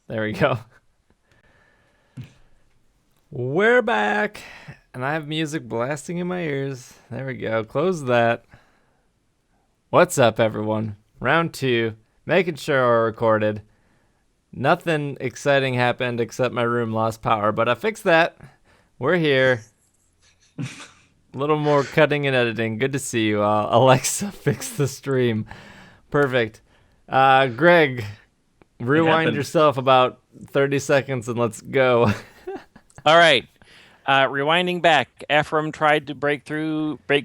There we go. We're back, and I have music blasting in my ears. There we go. Close that. What's up, everyone? Round 2. Making sure we're recorded. Nothing exciting happened except my room lost power, but I fixed that. We're here. A little more cutting and editing. Good to see you all. Alexa fixed the stream. Perfect. Greg, rewind yourself about 30 seconds and let's go. All right. Rewinding back, Ephraim tried to break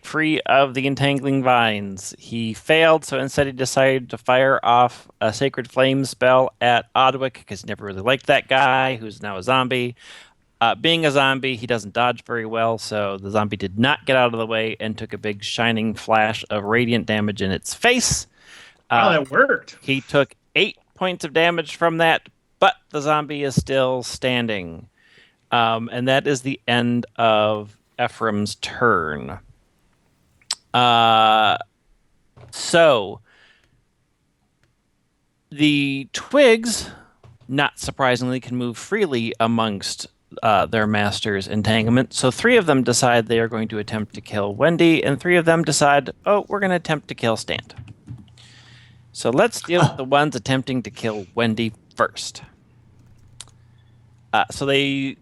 free of the entangling vines. He failed, so instead he decided to fire off a Sacred Flame spell at Odwick, because he never really liked that guy, who's now a zombie. Being a zombie, he doesn't dodge very well, so the zombie did not get out of the way and took a big shining flash of radiant damage in its face. Oh, that worked. He took 8 points of damage from that, but the zombie is still standing. And that is the end of Ephraim's turn. So the twigs, not surprisingly, can move freely amongst their master's entanglement. So 3 of them decide they are going to attempt to kill Wendy, and 3 of them decide, oh, we're going to attempt to kill Stant. So let's deal with the ones attempting to kill Wendy first. So they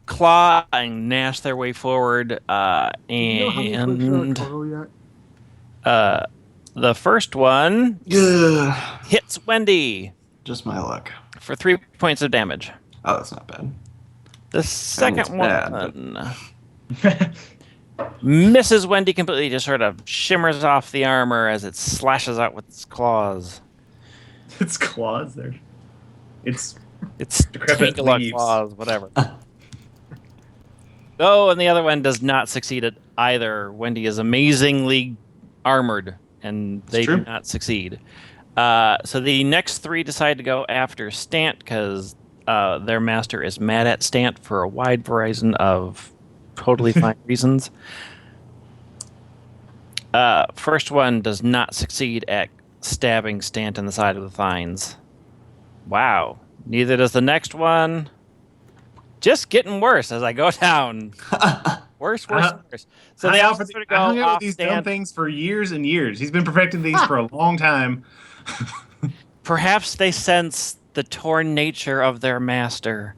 claw and gnash their way forward, and the first one hits Wendy. Just my luck. For 3 points of damage. Oh, that's not bad. The second one misses Wendy completely, just sort of shimmers off the armor as it slashes out with its claws. Its claws there. It's decrepit claws, whatever. Oh, and the other one does not succeed at either. Wendy is amazingly armored, and they do not succeed. So the next 3 decide to go after Stant, because their master is mad at Stant for a wide variety of totally fine reasons. First one does not succeed at stabbing Stant in the side of the thigns. Wow. Neither does the next one. Just getting worse as I go down. Worse. So they all sort of go hung out off with these Stant. dumb things for years and years. He's been perfecting these for a long time. Perhaps they sense the torn nature of their master.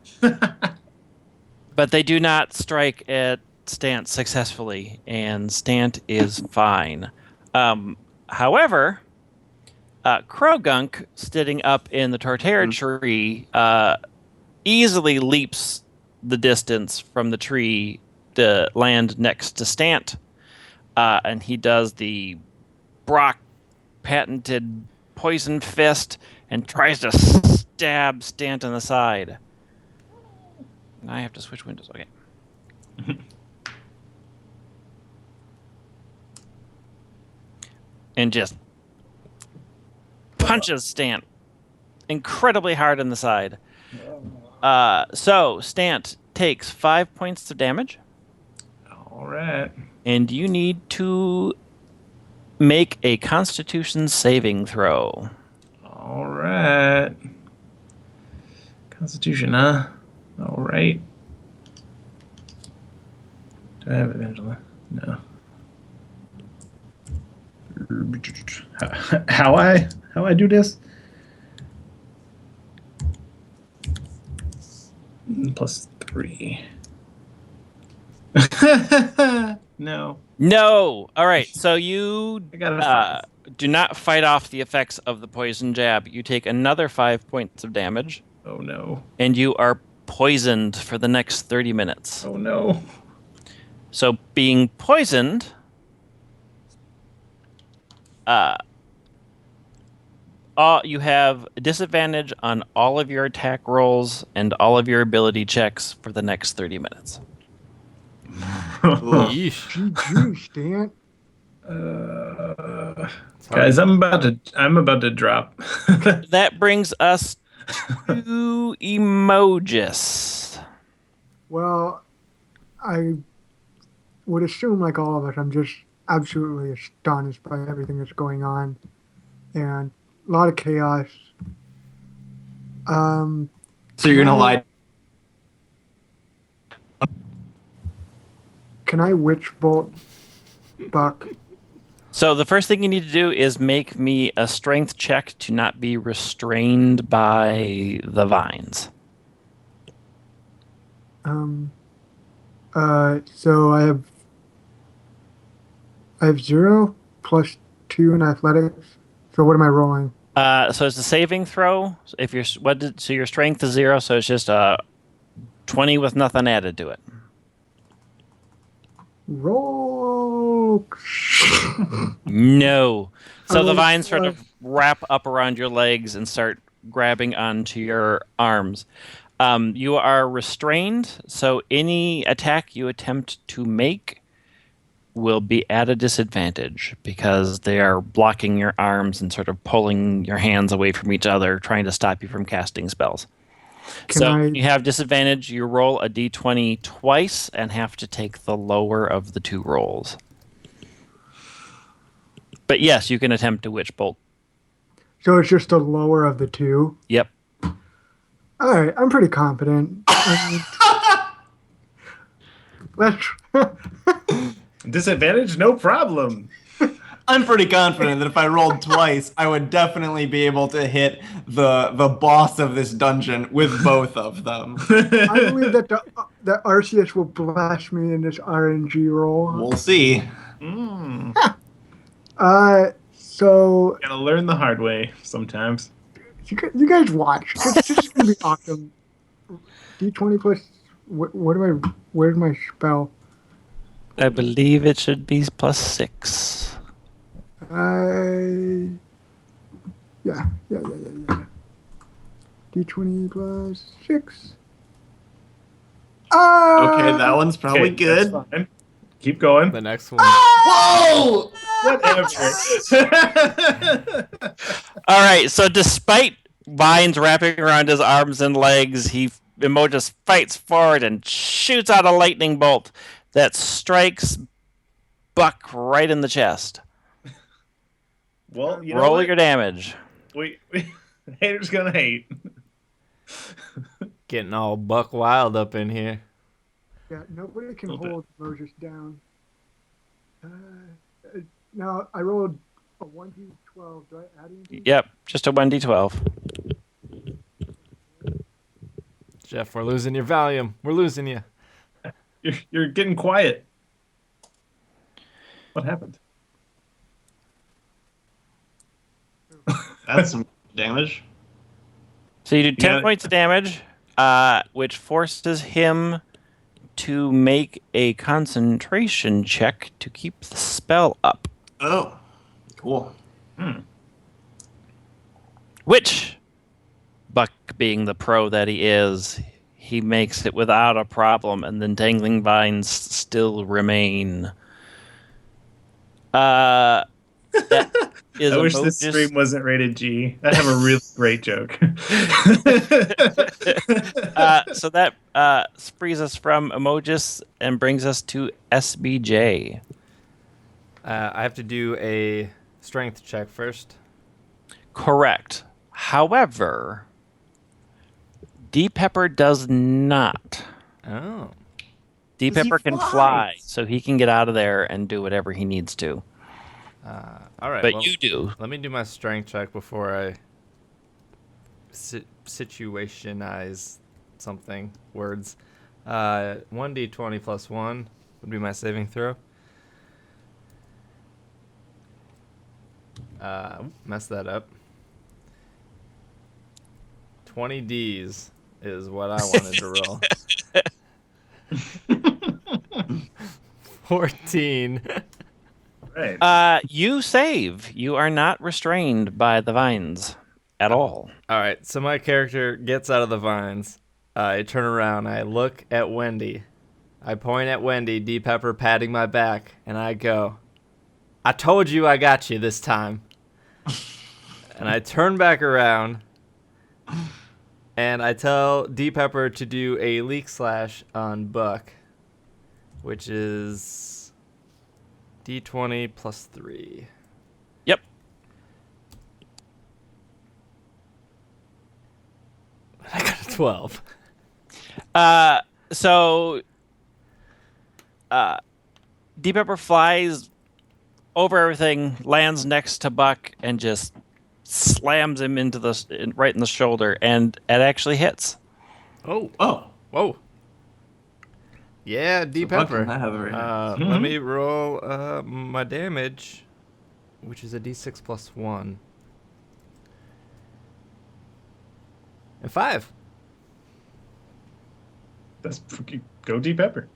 But they do not strike at Stant successfully, and Stant is fine. However, Krogunk, sitting up in the Torterra tree, easily leaps the distance from the tree to land next to Stant. And he does the Brock patented poison fist and tries to stab Stant in the side. I have to switch windows. Okay. And just punches Stant incredibly hard in the side. So Stant takes 5 points of damage. All right. And you need to make a Constitution saving throw. All right. Constitution, huh? All right. Do I have it, Angela? No. How I do this? +3. No. No. All right. So you I got a 5. do not fight off the effects of the poison jab. You take another 5 points of damage. Oh no. And you are poisoned for the next 30 minutes. Oh no. So being poisoned you have disadvantage on all of your attack rolls and all of your ability checks for the next 30 minutes. Yeesh. GG, Stan. Guys, I'm about to drop. That brings us to Emojis. Well, I would assume, like all of us, I'm just absolutely astonished by everything that's going on, and a lot of chaos. So you're gonna lie? Can I witch bolt Buck? So the first thing you need to do is make me a strength check to not be restrained by the vines. So I have 0 plus 2 in athletics. So what am I rolling? So it's a saving throw. If your so your strength is 0, so it's just a 20 with nothing added to it. Roll. No. So the rolled vines sort a- of wrap up around your legs and start grabbing onto your arms. You are restrained, so any attack you attempt to make will be at a disadvantage because they are blocking your arms and sort of pulling your hands away from each other, trying to stop you from casting spells. You have disadvantage. You roll a d20 twice and have to take the lower of the 2 rolls. But yes, you can attempt to witch bolt. So it's just the lower of the 2. Yep. All right, I'm pretty confident. Let's. Disadvantage? No problem. I'm pretty confident that if I rolled twice, I would definitely be able to hit the boss of this dungeon with both of them. I believe that that Arceus will blast me in this RNG roll. We'll see. So Gotta learn the hard way sometimes. you guys watch. This is gonna be awesome. D20 plus. What do I? Where's my spell? I believe it should be +6. Yeah. D20 plus 6. Okay, that one's probably good. That's fine. Keep going. The next one. Whoa! Whatever. All right, so despite vines wrapping around his arms and legs, Emojis fights forward and shoots out a lightning bolt that strikes Buck right in the chest. Well, you know Roll what? your damage. We haters gonna hate. Getting all buck wild up in here. Yeah, nobody can Little bit. hold Moses down. Now I rolled a 1d12. Do I add anything? Yep, just a 1d12. Jeff, we're losing your volume. We're losing you. You're getting quiet. What happened? That's some damage. So you do 10 Yeah. points of damage, which forces him to make a concentration check to keep the spell up. Oh, cool. Which, Buck being the pro that he is, he makes it without a problem, and then dangling vines still remain. That is I wish this stream wasn't rated G. I have a really great joke. So that frees us from Emojis and brings us to SBJ. I have to do a strength check first. Correct. However, D Pepper does not. Oh. D 'Cause he Pepper can flies. fly, so he can get out of there and do whatever he needs to. All right. But well, you do. Let me do my strength check before I situationize something. Words. 1d20 plus 1 would be my saving throw. Messed that up. 20 Ds is what I wanted to roll. 14. Right. You save. You are not restrained by the vines. at all. All right, so my character gets out of the vines. I turn around. I look at Wendy. I point at Wendy, D Pepper patting my back, and I go, I told you I got you this time. And I turn back around, and I tell D Pepper to do a leak slash on Buck, which is D20 plus 3. Yep. I got a 12. So D Pepper flies over everything, lands next to Buck, and just slams him right in the shoulder, and it actually hits. Oh. Oh. Whoa. Yeah, D Buck Pepper. and I have it right now. Let me roll my damage, which is a D6 plus 1. And 5. That's freaking go D Pepper.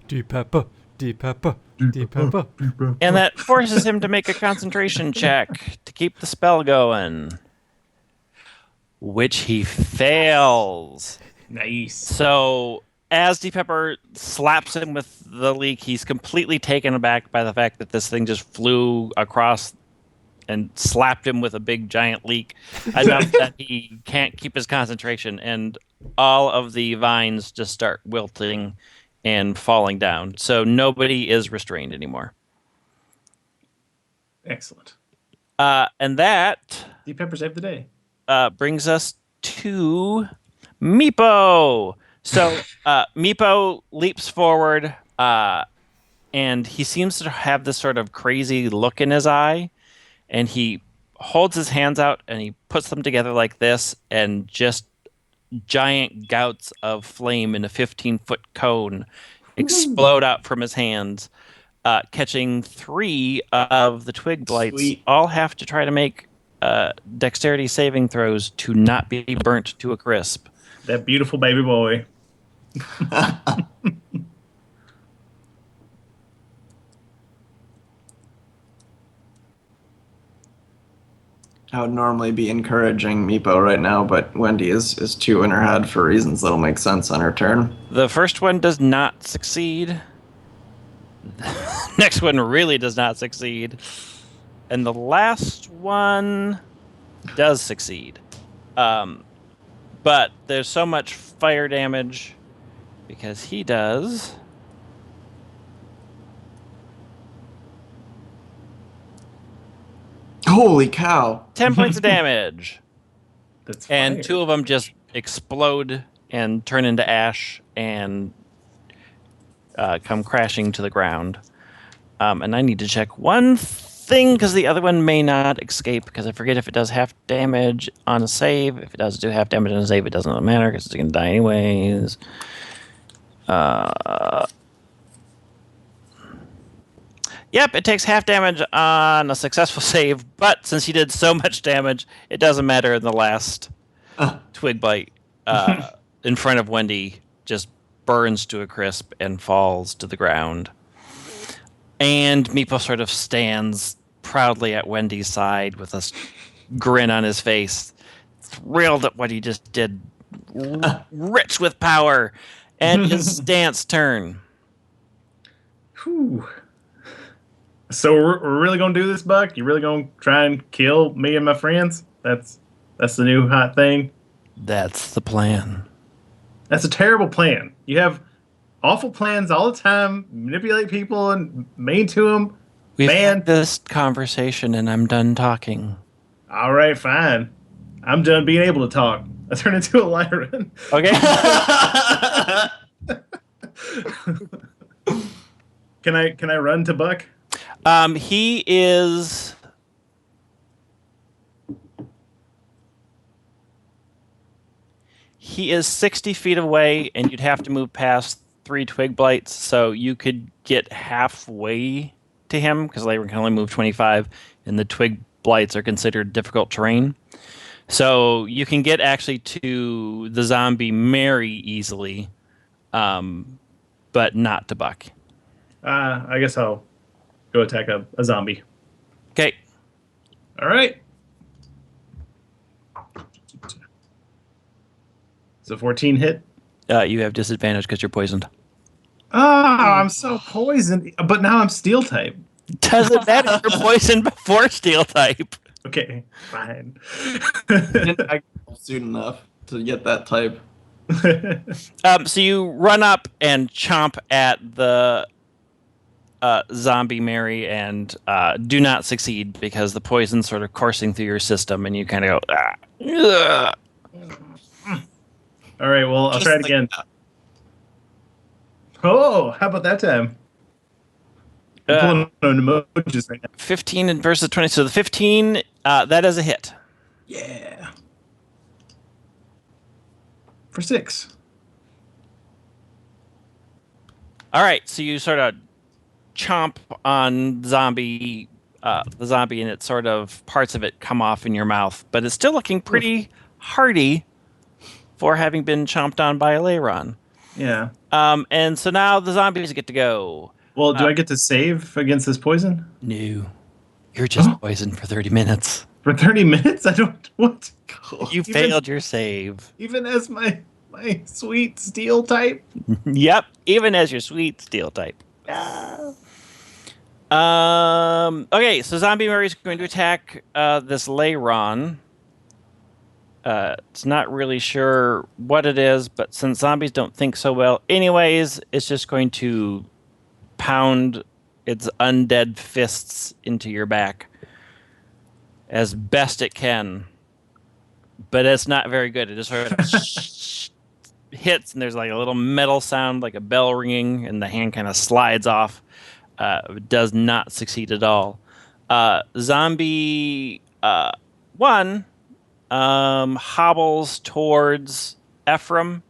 D Pepper, D Pepper, D Pepper. And that forces him to make a concentration check to keep the spell going, which he fails. Nice. So as D Pepper slaps him with the leak, he's completely taken aback by the fact that this thing just flew across and slapped him with a big giant leak enough that he can't keep his concentration, and all of the vines just start wilting and falling down. So nobody is restrained anymore. Excellent. And that D Pepper saved the day. brings us to Meepo. So Meepo leaps forward, and he seems to have this sort of crazy look in his eye, and he holds his hands out and he puts them together like this, and just giant gouts of flame in a 15-foot cone explode out from his hands, catching 3 of the twig blights. Sweet. All have to try to make dexterity saving throws to not be burnt to a crisp. That beautiful baby boy. I would normally be encouraging Meepo right now, but Wendy is too in her head for reasons that'll make sense on her turn. The first one does not succeed. Next one really does not succeed. And the last one does succeed. But there's so much fire damage because he does... Holy cow! 10 points of damage. That's And fire. 2 of them just explode and turn into ash and come crashing to the ground. And I need to check one thing because the other one may not escape, because I forget if it does half damage on a save. If it does do half damage on a save, it doesn't really matter because it's going to die anyways. Yep, it takes half damage on a successful save, but since he did so much damage, it doesn't matter in the last twig bite. In front of Wendy just burns to a crisp and falls to the ground. And Meepo sort of stands proudly at Wendy's side with a grin on his face, thrilled at what he just did, rich with power. And his dance turn. Whew. So we're really gonna do this, Buck? You really gonna try and kill me and my friends? That's the new hot thing. That's the plan. That's a terrible plan. You have awful plans all the time. Manipulate people and mean to them. We've Man. had this conversation and I'm done talking. All right, fine. I'm done being able to talk. I turn into a Lyran. Okay. Can I run to Buck? He is... He is 60 feet away, and you'd have to move past 3 twig blights, so you could get halfway to him, because Lyran can only move 25, and the twig blights are considered difficult terrain. So you can get actually to the zombie Mary easily, but not to Buck. I guess I'll go attack a zombie. Okay. All right. So 14 hit. You have disadvantage because you're poisoned. Oh, I'm so poisoned. But now I'm steel type. Doesn't matter. You're poisoned before steel type. Okay, fine. Didn't act soon enough to get that type. So you run up and chomp at the zombie Mary and do not succeed because the poison's sort of coursing through your system and you kind of go, ugh. All right, well, I'll try it again. Oh, how about that time? I'm pulling on emojis right now. 15 versus 20. So the 15, that is a hit. Yeah. For 6. All right, so you sort of chomp on the zombie, and it sort of parts of it come off in your mouth, but it's still looking pretty hearty for having been chomped on by a Leiron. Yeah. And so now the zombies get to go. Well, do I get to save against this poison? No, you're just poisoned for 30 minutes. For 30 minutes? I don't... What? You failed your save. Even as my sweet steel type? Yep, even as your sweet steel type. Okay, so Zombie Mary's going to attack this Leiron. It's not really sure what it is, but since zombies don't think so well anyways, it's just going to pound its undead fists into your back as best it can. But it's not very good. It just sort of hits, and there's like a little metal sound, like a bell ringing, and the hand kind of slides off. It does not succeed at all. Zombie 1 hobbles towards Ephraim,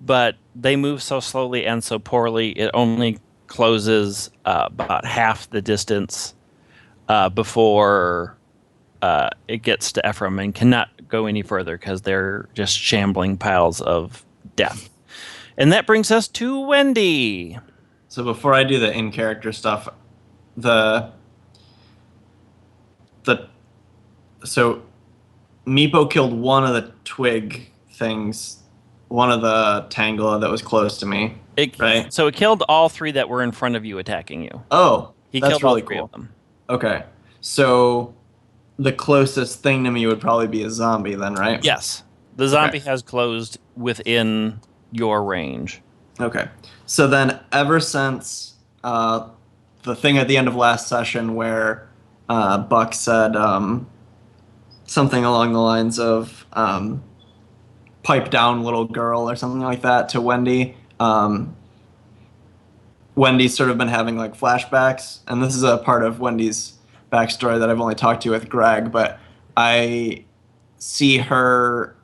but they move so slowly and so poorly, it only closes about half the distance before it gets to Ephraim and cannot go any further because they're just shambling piles of death. And that brings us to Wendy. So before I do the in-character stuff, so Meepo killed one of the twig things, one of the Tangela that was close to me, right? So it killed all 3 that were in front of you attacking you. Oh, He that's killed really all 3 cool. of them. Okay, so the closest thing to me would probably be a zombie then, right? Yes. The zombie has closed within your range. Okay. So then ever since the thing at the end of last session where Buck said something along the lines of pipe down little girl or something like that to Wendy, Wendy's sort of been having like flashbacks, and this is a part of Wendy's backstory that I've only talked to with Greg, but I see her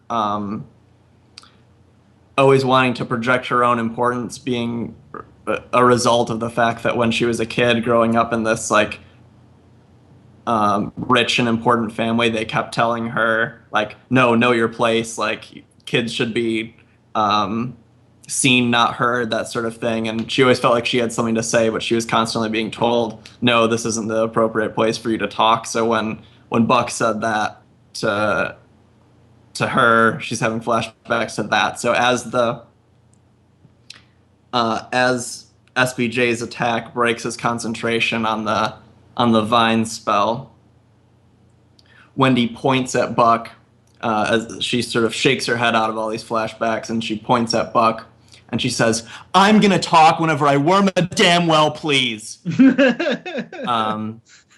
always wanting to project her own importance being a result of the fact that when she was a kid growing up in this like rich and important family, they kept telling her like, no, know your place, like kids should be seen, not heard, that sort of thing. And she always felt like she had something to say, but she was constantly being told, no, this isn't the appropriate place for you to talk. So when Buck said that to her, she's having flashbacks to that. So as SBJ's attack breaks his concentration on the vine spell, Wendy points at Buck as she sort of shakes her head out of all these flashbacks, and she points at Buck and she says, "I'm gonna talk whenever I worm a damn well please."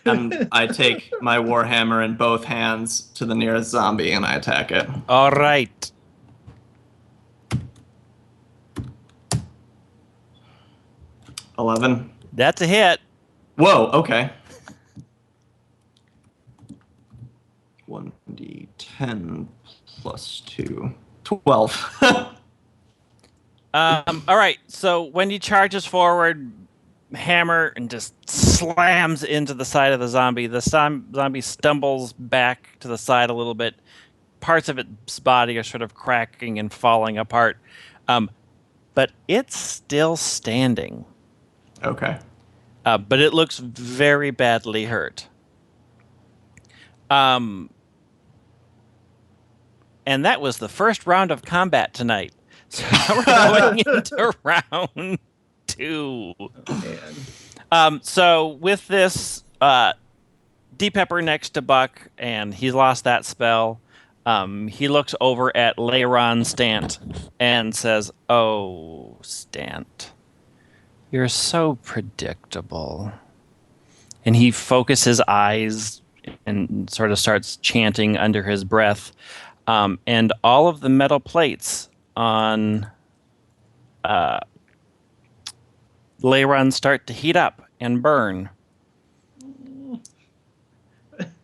And I take my warhammer in both hands to the nearest zombie and I attack it. All right. $11. That's a hit. Whoa, okay. 1d10 plus 2. 12. All right. So Wendy charges forward, hammer, and just slams into the side of the zombie. The zombie stumbles back to the side a little bit. Parts of its body are sort of cracking and falling apart. But it's still standing. Okay. But it looks very badly hurt. And that was the first round of combat tonight. So we're going into round 2. So with this Deep Pepper next to Buck, and he's lost that spell, he looks over at Leiron Stant and says, "Oh, Stant, you're so predictable." And he focuses his eyes and sort of starts chanting under his breath. And all of the metal plates on Leiron start to heat up and burn.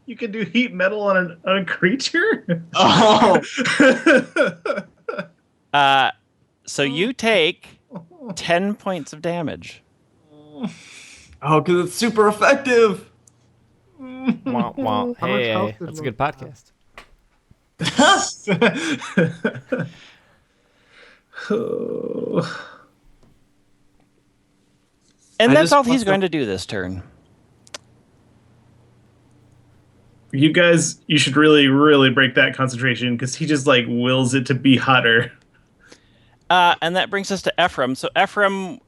You can do heat metal on a creature? Oh, So you take 10 points of damage. oh, because it's super effective. Wah, wah. How much Hey, health does that's a good Lord podcast. And I that's just all want he's to- going to do this turn. You guys, you should really, really break that concentration because he just like wills it to be hotter. And that brings us to Ephraim. So Ephraim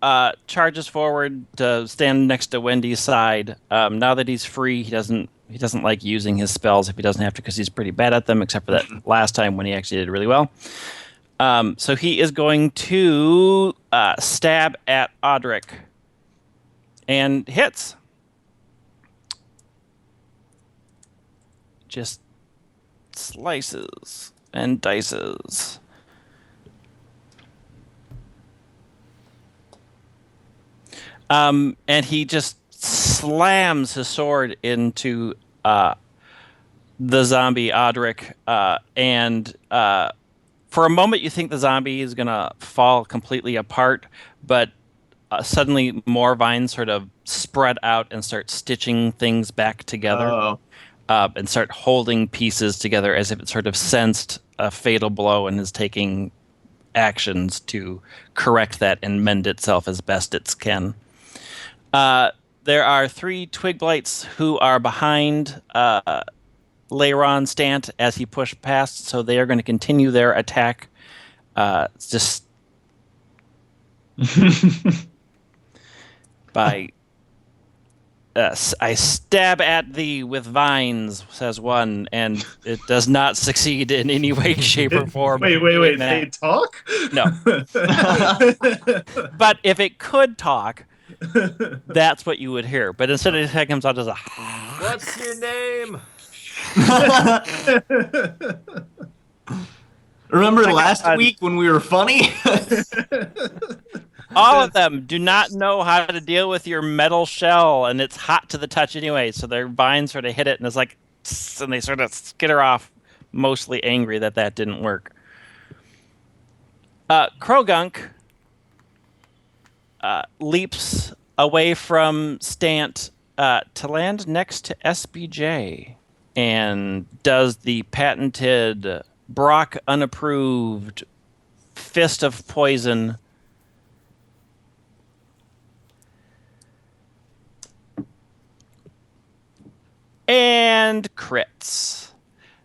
charges forward to stand next to Wendy's side. Now that he's free, he doesn't like using his spells if he doesn't have to because he's pretty bad at them, except for that last time when he actually did really well. So he is going to stab at Audric and hits. Just slices and dices. And he just slams his sword into the zombie Audric, and for a moment you think the zombie is gonna fall completely apart, but suddenly more vines sort of spread out and start stitching things back together, Oh. and start holding pieces together as if it sort of sensed a fatal blow and is taking actions to correct that and mend itself as best it can. There are 3 twig blights who are behind Leiron Stant as he pushed past, so they are going to continue their attack. Just by I stab at thee with vines, says one, and it does not succeed in any way, shape, or form. Wait. doing They that. talk? No. But if it could talk, that's what you would hear. But instead, it comes out as a. What's your name? Remember last week when we were funny? All of them do not know how to deal with your metal shell, and it's hot to the touch anyway. So their vines sort of hit it, and it's like, and they sort of skitter off, mostly angry that didn't work. Krogunk leaps away from Stant to land next to SBJ and does the patented Brock unapproved fist of poison. And crits.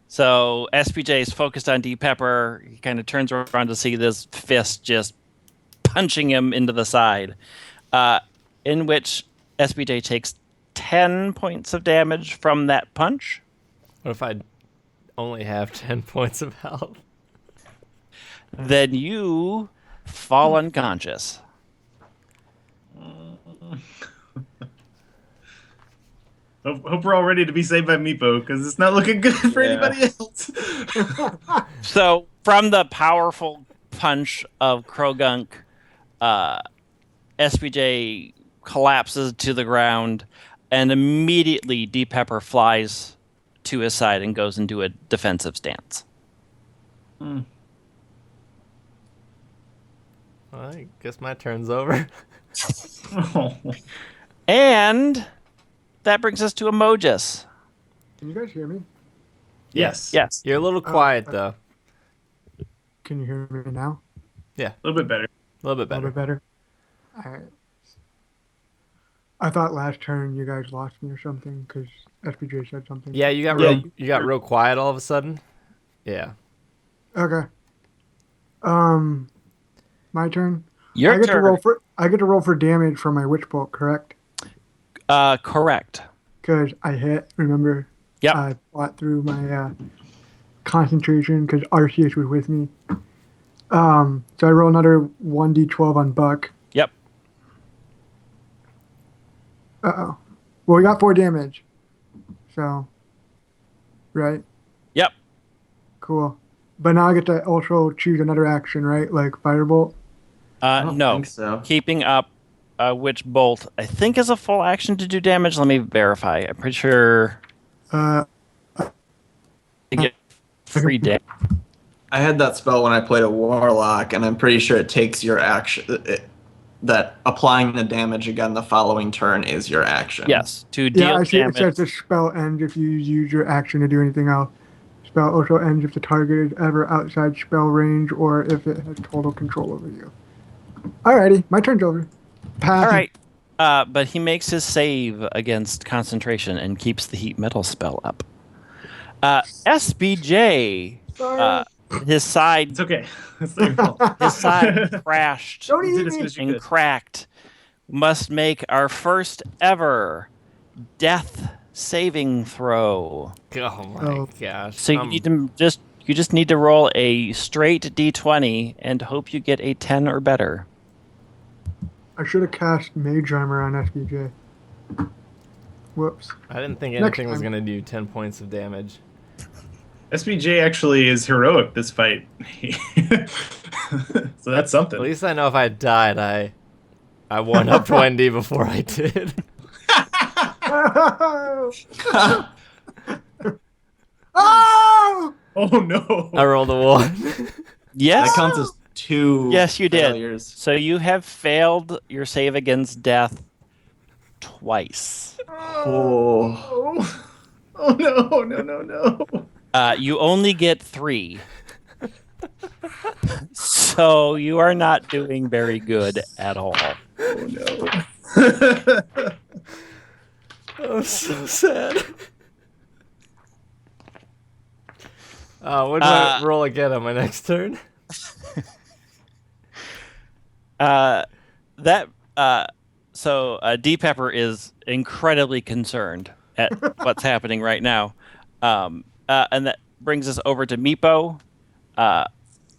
So SPJ is focused on Deep Pepper. He kind of turns around to see this fist just punching him into the side, in which SPJ takes 10 points of damage from that punch. What if I only have 10 points of health? Then you fall unconscious. Hope we're all ready to be saved by Meepo, because it's not looking good for anybody else. So, from the powerful punch of Krogunk, SPJ collapses to the ground, and immediately Deep Pepper flies to his side and goes into a defensive stance. Well, I guess my turn's over. And that brings us to Emojis. Can you guys hear me? Yes. Yes. You're a little quiet, though. Can you hear me now? A little bit better. A little bit A little better. bit better? Alright. I thought last turn you guys lost me or something because SPJ said something. Yeah, you got real quiet all of a sudden. Yeah. Okay. My turn. Your I get turn. to roll for. I get to roll for damage from my witch bolt, correct? Correct. Because I hit. Remember? Yep. I fought through my concentration because Arceus was with me. So I roll another 1d12 on Buck. Yep. Uh-oh. Well, we got 4 damage. So, right? Yep. Cool. But now I get to also choose another action, right? Like Firebolt? I don't No. think so. Keeping up Witch Bolt, I think, is a full action to do damage. Let me verify. I'm pretty sure Uh, to get free damage. I had that spell when I played a Warlock, and I'm pretty sure it takes your action. That applying the damage again the following turn is your action. Yes, to yeah, deal I see it damage. says the spell ends if you use your action to do anything else. Spell also ends if the target is ever outside spell range or if it has total control over you. Alrighty, my turn's over. All right. But he makes his save against concentration and keeps the heat metal spell up. SBJ, Sorry. his side It's okay. It's not your fault. his side crashed Don't You eat did as me. good as you and could. cracked. Must make our first ever death saving throw. Oh my Oh. gosh. So you need to just need to roll a straight d20 and hope you get a 10 or better. I should have cast Mage Armor on SBJ. Whoops. I didn't think Next anything was time. going to do 10 points of damage. SBJ actually is heroic this fight. So that's something. At least I know if I died, I won up Wendy before I did. Oh! Oh no. I rolled a 1. Yes. That counts as 2 Yes, you did. failures. So you have failed your save against death twice. Oh. Oh no. You only get 3. So you are not doing very good at all. Oh no. I'm so sad. What do I roll again on my next turn? So D Pepper is incredibly concerned at what's happening right now. And that brings us over to Meepo.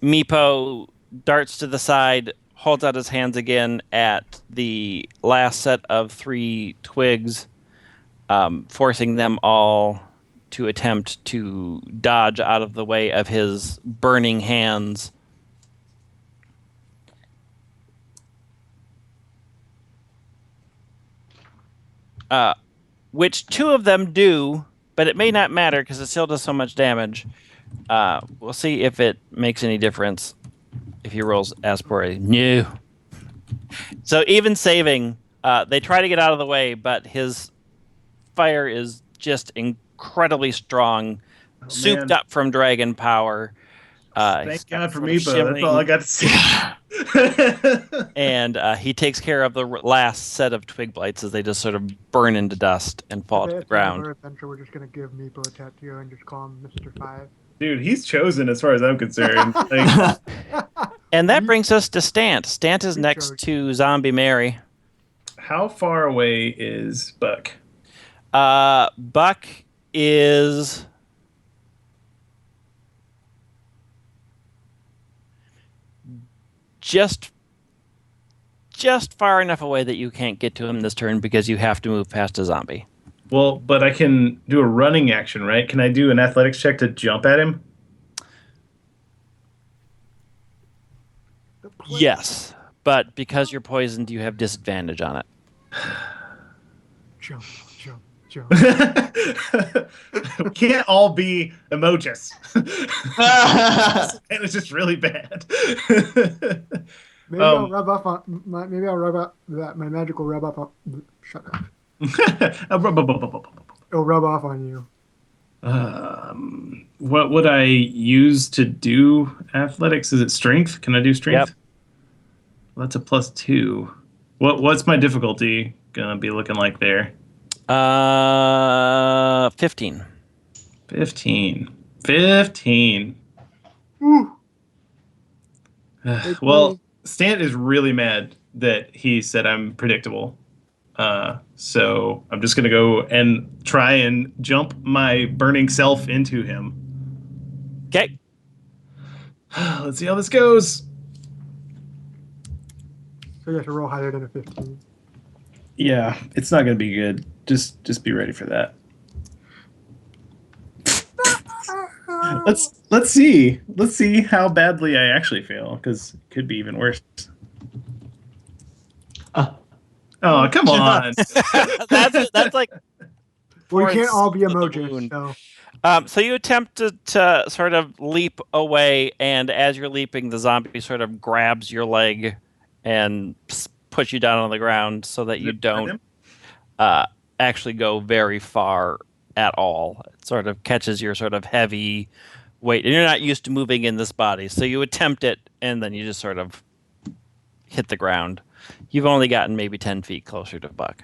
Meepo darts to the side, holds out his hands again at the last set of 3 twigs, forcing them all to attempt to dodge out of the way of his burning hands. Which 2 of them do, but it may not matter because it still does so much damage. We'll see if it makes any difference if he rolls Aspore. No. So even saving, they try to get out of the way, but his fire is just incredibly strong, souped man. up from dragon power. Thank God for me, but that's all I got to say. And he takes care of the last set of twig blights as they just sort of burn into dust and fall to the ground. Our adventure, we're just gonna give Meepo a tattoo and just call him Mr. 5. Dude, he's chosen as far as I'm concerned. Like, And that brings us to Stant. Stant is next to Zombie Mary. how far away is Buck? Buck is just far enough away that you can't get to him this turn because you have to move past a zombie. Well, but I can do a running action, right? Can I do an athletics check to jump at him? Yes, but because you're poisoned, you have disadvantage on it. Jump. We can't all be emojis. It was just really bad. Maybe I'll rub off on my. Maybe I'll rub up that my magical rub off. Shut up. It'll rub off on you. What would I use to do athletics? Is it strength? Can I do strength? Yep. Well, that's a +2. What's my difficulty gonna be looking like there? 15. 15. Ooh. Well, Stant is really mad that he said I'm predictable. So I'm just gonna go and try and jump my burning self into him. Okay. Let's see how this goes. So you have to roll higher than a 15. Yeah, it's not gonna be good. Just be ready for that. Let's see. Let's see how badly I actually fail, because it could be even worse. Oh, come on. that's like. Well, you can't all be points to the emojis, wound. so So you attempt to sort of leap away, and as you're leaping, the zombie sort of grabs your leg and puts you down on the ground so that you don't actually go very far at all. It sort of catches your sort of heavy weight, and you're not used to moving in this body, so you attempt it, and then you just sort of hit the ground. You've only gotten maybe 10 feet closer to Buck.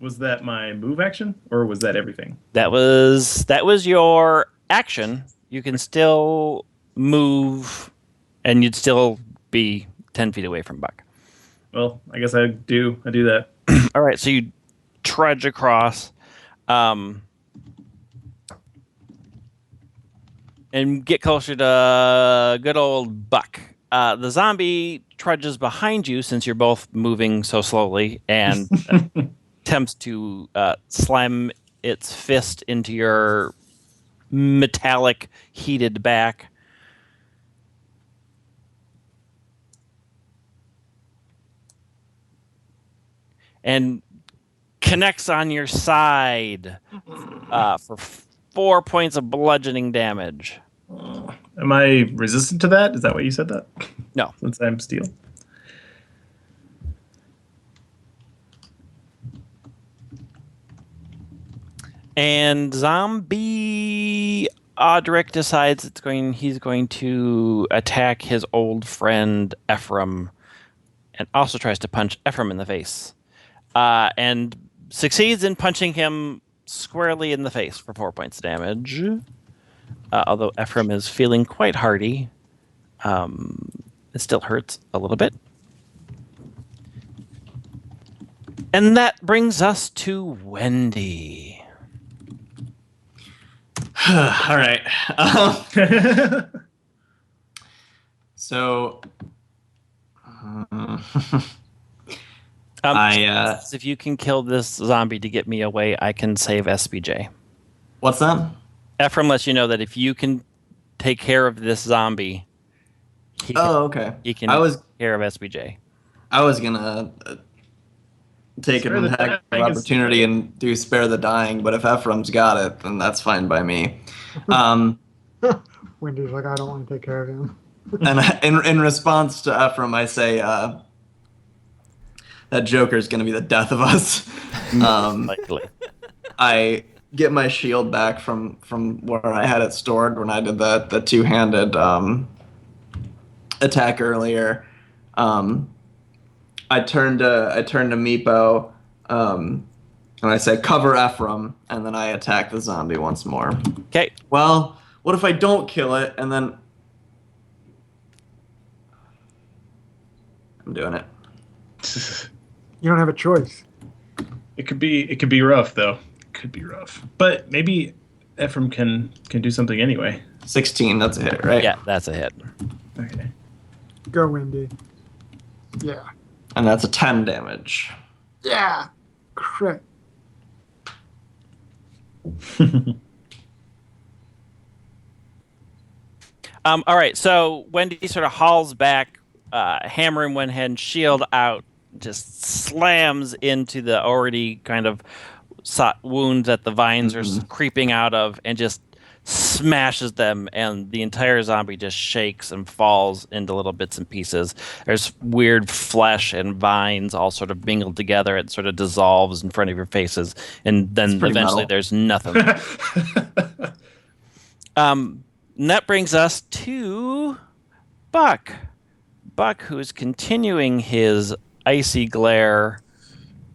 Was that my move action, or was that everything? That was your action. You can still move, and you'd still be 10 feet away from Buck. Well, I guess I do that. All right, so you trudge across, and get closer to good old Buck. The zombie trudges behind you since you're both moving so slowly, and attempts to slam its fist into your metallic, heated back. And connects on your side for 4 points of bludgeoning damage. Am I resistant to that? Is that what you said that? No. Since I'm steel. And zombie Audric decides he's going to attack his old friend Ephraim, and also tries to punch Ephraim in the face. And succeeds in punching him squarely in the face for 4 points of damage. Although Ephraim is feeling quite hearty, it still hurts a little bit. And that brings us to Wendy. All right. So, If you can kill this zombie to get me away, I can save SBJ. what's that? Ephraim lets you know that if you can take care of this zombie, he Okay. can take care of SBJ. I was gonna take Spare an the attack dying is- opportunity and do spare the dying, but if Ephraim's got it, then that's fine by me. Wendy's like, I don't want to take care of him. And in response to Ephraim, I say that Joker's gonna be the death of us. Likely. I get my shield back from where I had it stored when I did the two-handed attack earlier. I turn to Meepo, and I say, cover Ephraim, and then I attack the zombie once more. Okay. Well, what if I don't kill it, and then... I'm doing it. You don't have a choice. It could be rough though. It could be rough, but maybe Ephraim can do something anyway. 16, that's a hit, right? Yeah, that's a hit. Okay. Go, Wendy. Yeah. And that's a 10 damage. Yeah. Crit. All right, so Wendy sort of hauls back, hammer in one hand, shield out, just slams into the already kind of wounds that the vines are creeping out of, and just smashes them, and the entire zombie just shakes and falls into little bits and pieces. There's weird flesh and vines all sort of mingled together. It sort of dissolves in front of your faces, and then eventually metal. there's nothing. And that brings us to Buck. Buck, who's continuing his icy glare.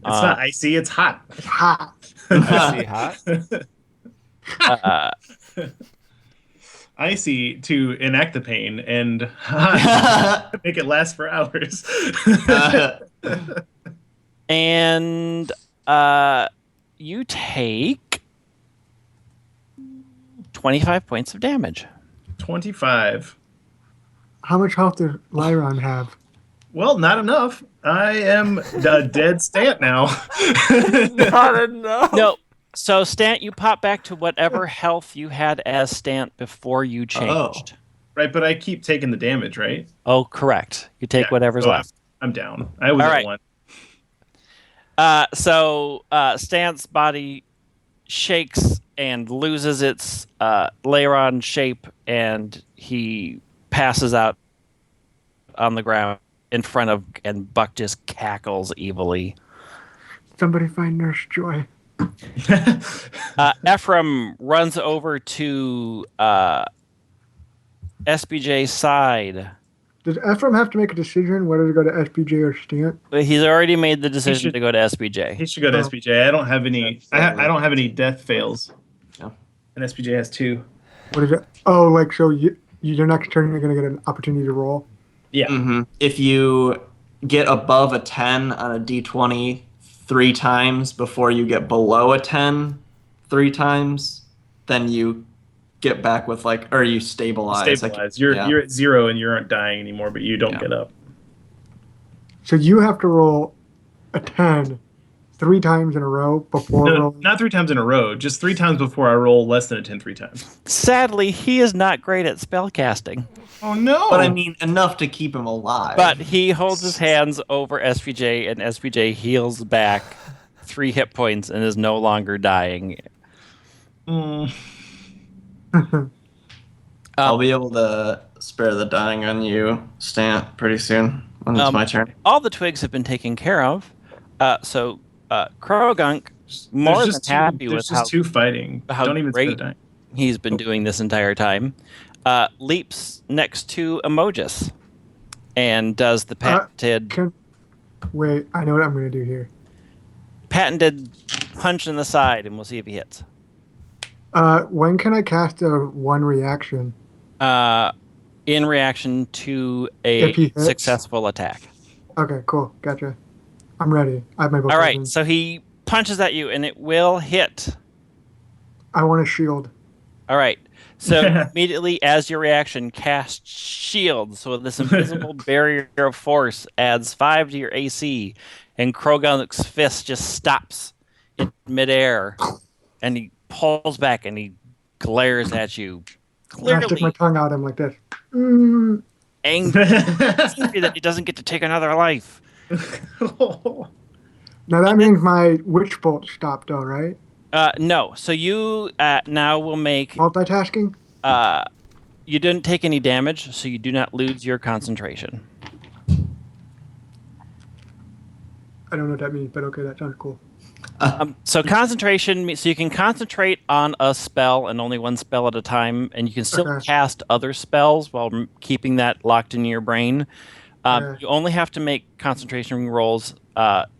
It's not icy, it's hot. It's hot. Icy hot. icy to enact the pain and make it last for hours. And you take 25 points of damage. 25. How much health does Lyron have? Well, not enough. I am a dead Stant now. Not enough. No. So, Stant, you pop back to whatever health you had as Stant before you changed. Right, but I keep taking the damage, right? Oh, correct. You take whatever's so left. I'm down. I was All at right. 1. So Stant's body shakes and loses its Leyron shape, and he passes out on the ground in front of, and Buck just cackles evilly. Somebody find Nurse Joy. Ephraim runs over to SBJ's side. Does Ephraim have to make a decision whether to go to SPJ or Stant? But he's already made the decision to go to SBJ. He should go to SPJ. I don't have any. I don't have any death fails. Yeah. And SPJ has 2. What is it? Oh, like, so your next turn you're going to get an opportunity to roll? Yeah. Mm-hmm. If you get above a 10 on a d20 3 times before you get below a 10 3 times, then you get back with or you stabilize. Stabilize. You're at 0 and you aren't dying anymore, but you don't get up. So you have to roll a 10 3 times in a row before rolling. Not 3 times in a row. Just 3 times before I roll less than a 10 3 times. Sadly, he is not great at spellcasting. Oh no! But I mean, enough to keep him alive. But he holds his hands over SPJ, and SPJ heals back 3 hit points and is no longer dying. I'll be able to spare the dying on you, Stant, pretty soon when it's my turn. All the twigs have been taken care of. So Krogunk, more than happy with how 2 fighting. how Don't even great spare dying. he's been doing this entire time. Leaps next to Emojis and does the patented Wait, I know what I'm going to do here. patented punch in the side, and we'll see if he hits. When can I cast a 1 reaction? In reaction to If he a hits? successful attack. Okay, cool. Gotcha. I'm ready. I have my book All right, open. so he punches at you, and it will hit. I want a shield. All right. So immediately as your reaction, cast shield. So this invisible barrier of force adds 5 to your AC, and Krogunk's fist just stops in midair, and he pulls back and he glares at you, I stick my clearly tongue out him like this. angry that he doesn't get to take another life. Now that means my witch bolt stopped, though, right? No. So you now will make. Multitasking? You didn't take any damage, so you do not lose your concentration. I don't know what that means, but okay, that sounds cool. So concentration, so you can concentrate on a spell and only one spell at a time, and you can still cast other spells while keeping that locked in your brain. You only have to make concentration rolls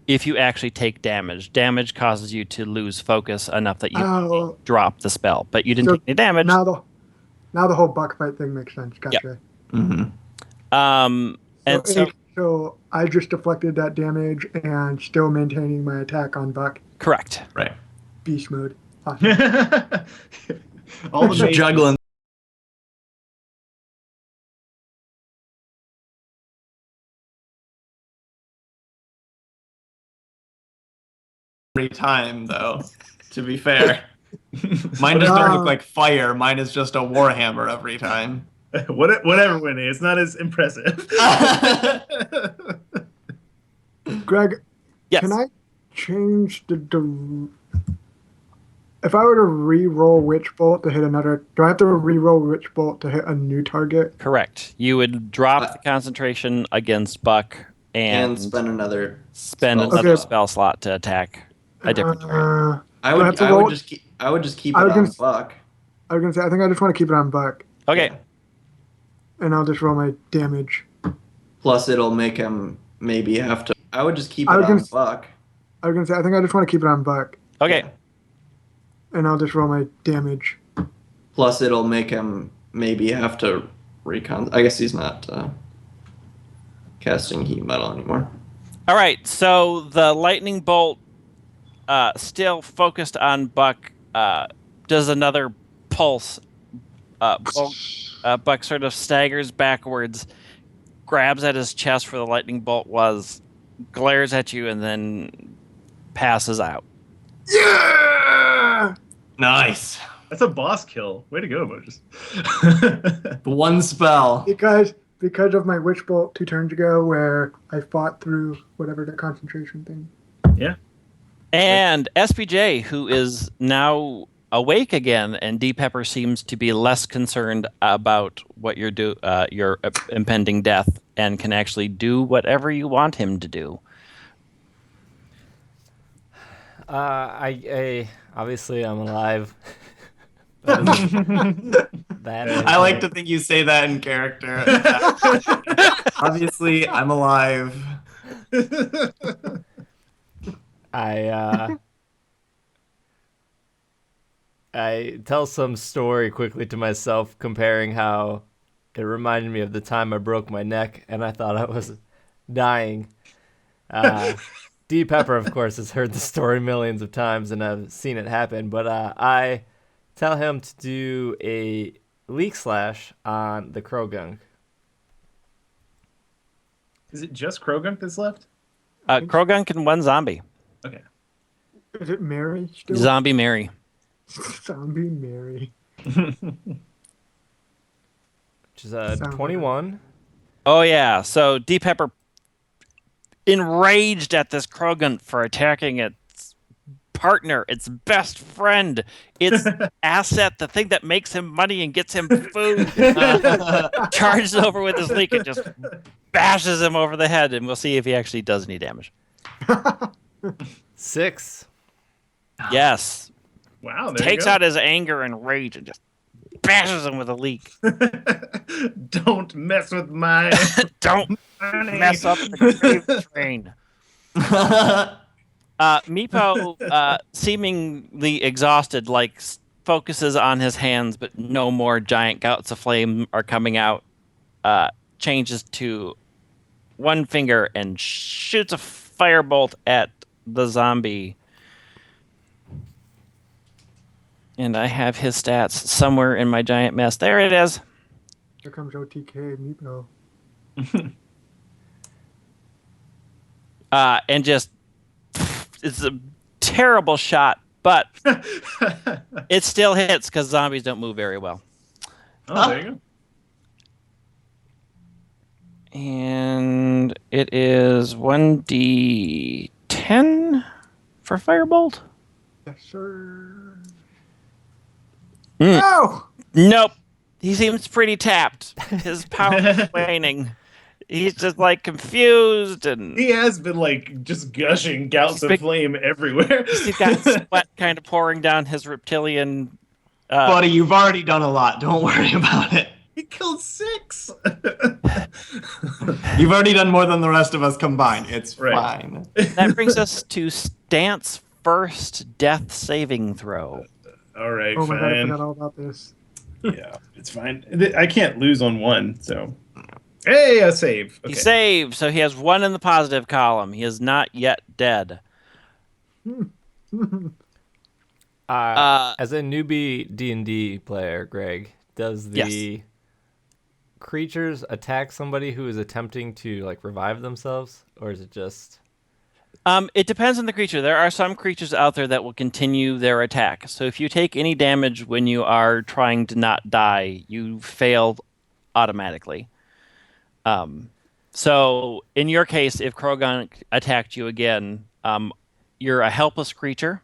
if you actually take damage. Damage causes you to lose focus enough that you drop the spell, but you didn't take any damage. Now the whole buck fight thing makes sense. Gotcha. Yep. And so I just deflected that damage and still maintaining my attack on Buck. Correct. Right. Beast mode. Awesome. All the Just juggling. Every time, though, to be fair. Mine doesn't look like fire. Mine is just a warhammer every time. Whatever, Winnie. It's not as impressive. Greg, yes. Can I change if I were to re-roll Witch Bolt to hit another, do I have to re-roll Witch Bolt to hit a new target? Correct. You would drop the concentration against Buck and spend another spell slot to attack a different target. I would just keep it on Buck. I was gonna say I think I just want to keep it on Buck. Okay. Yeah. And I'll just roll my damage. Plus, it'll make him maybe have to. I would just keep it on Buck. I was gonna say I think I just want to keep it on Buck. Okay. Yeah. And I'll just roll my damage. Plus, it'll make him maybe have to recon. I guess he's not casting heat metal anymore. All right, so the lightning bolt, still focused on Buck, does another pulse. Buck sort of staggers backwards, grabs at his chest where the lightning bolt was, glares at you, and then passes out. Yeah! Nice. That's a boss kill. Way to go, Moses. One spell. Because of my witch bolt 2 turns ago, where I fought through whatever the concentration thing. Yeah. And SPJ, who is now awake again, and D Pepper seems to be less concerned about what your impending death, and can actually do whatever you want him to do. I obviously I'm alive. That is I like to think you say that in character. Obviously, I'm alive. I tell some story quickly to myself, comparing how it reminded me of the time I broke my neck and I thought I was dying. D Pepper, of course, has heard the story millions of times and I've seen it happen, but I tell him to do a leak slash on the Krogunk. Is it just Krogunk that's left? Krogunk and one zombie. Okay. Is it Mary still? Zombie Mary. Zombie Mary. Which is 21. Oh, yeah. So D Pepper, enraged at this Krogant for attacking its partner, its best friend, its asset, the thing that makes him money and gets him food, charges over with his leak and just bashes him over the head, and we'll see if he actually does any damage. 6. Yes. Wow. There Takes you go. out his anger and rage and just bashes him with a leak. Don't mess with my Don't money. mess up the grave train. Meepo, seemingly exhausted, focuses on his hands, but no more giant gouts of flame are coming out. Changes to one finger and shoots a firebolt at the zombie. And I have his stats somewhere in my giant mess. There it is. Here comes OTK Meepo. And just, it's a terrible shot, but it still hits because zombies don't move very well. Oh, there you go. And it is 1d10 for firebolt. Yes, sir. Mm. No! Nope. He seems pretty tapped. His power is waning. He's just confused, and He has been just gushing gouts of flame everywhere. he's got sweat kind of pouring down his reptilian. Buddy, you've already done a lot. Don't worry about it. He killed 6. You've already done more than the rest of us combined. It's Right. fine. That brings us to Stance first death saving throw. All right, Oh my god, I fine. forgot all about this. Yeah, it's fine. I can't lose on 1, so. Hey, a save. Okay. He saves, so he has 1 in the positive column. He is not yet dead. As a newbie D&D player, Greg, does the Yes. creatures attack somebody who is attempting to revive themselves, or is it just? It depends on the creature. There are some creatures out there that will continue their attack. So if you take any damage when you are trying to not die, you fail automatically. So in your case, if Krogon attacked you again, you're a helpless creature.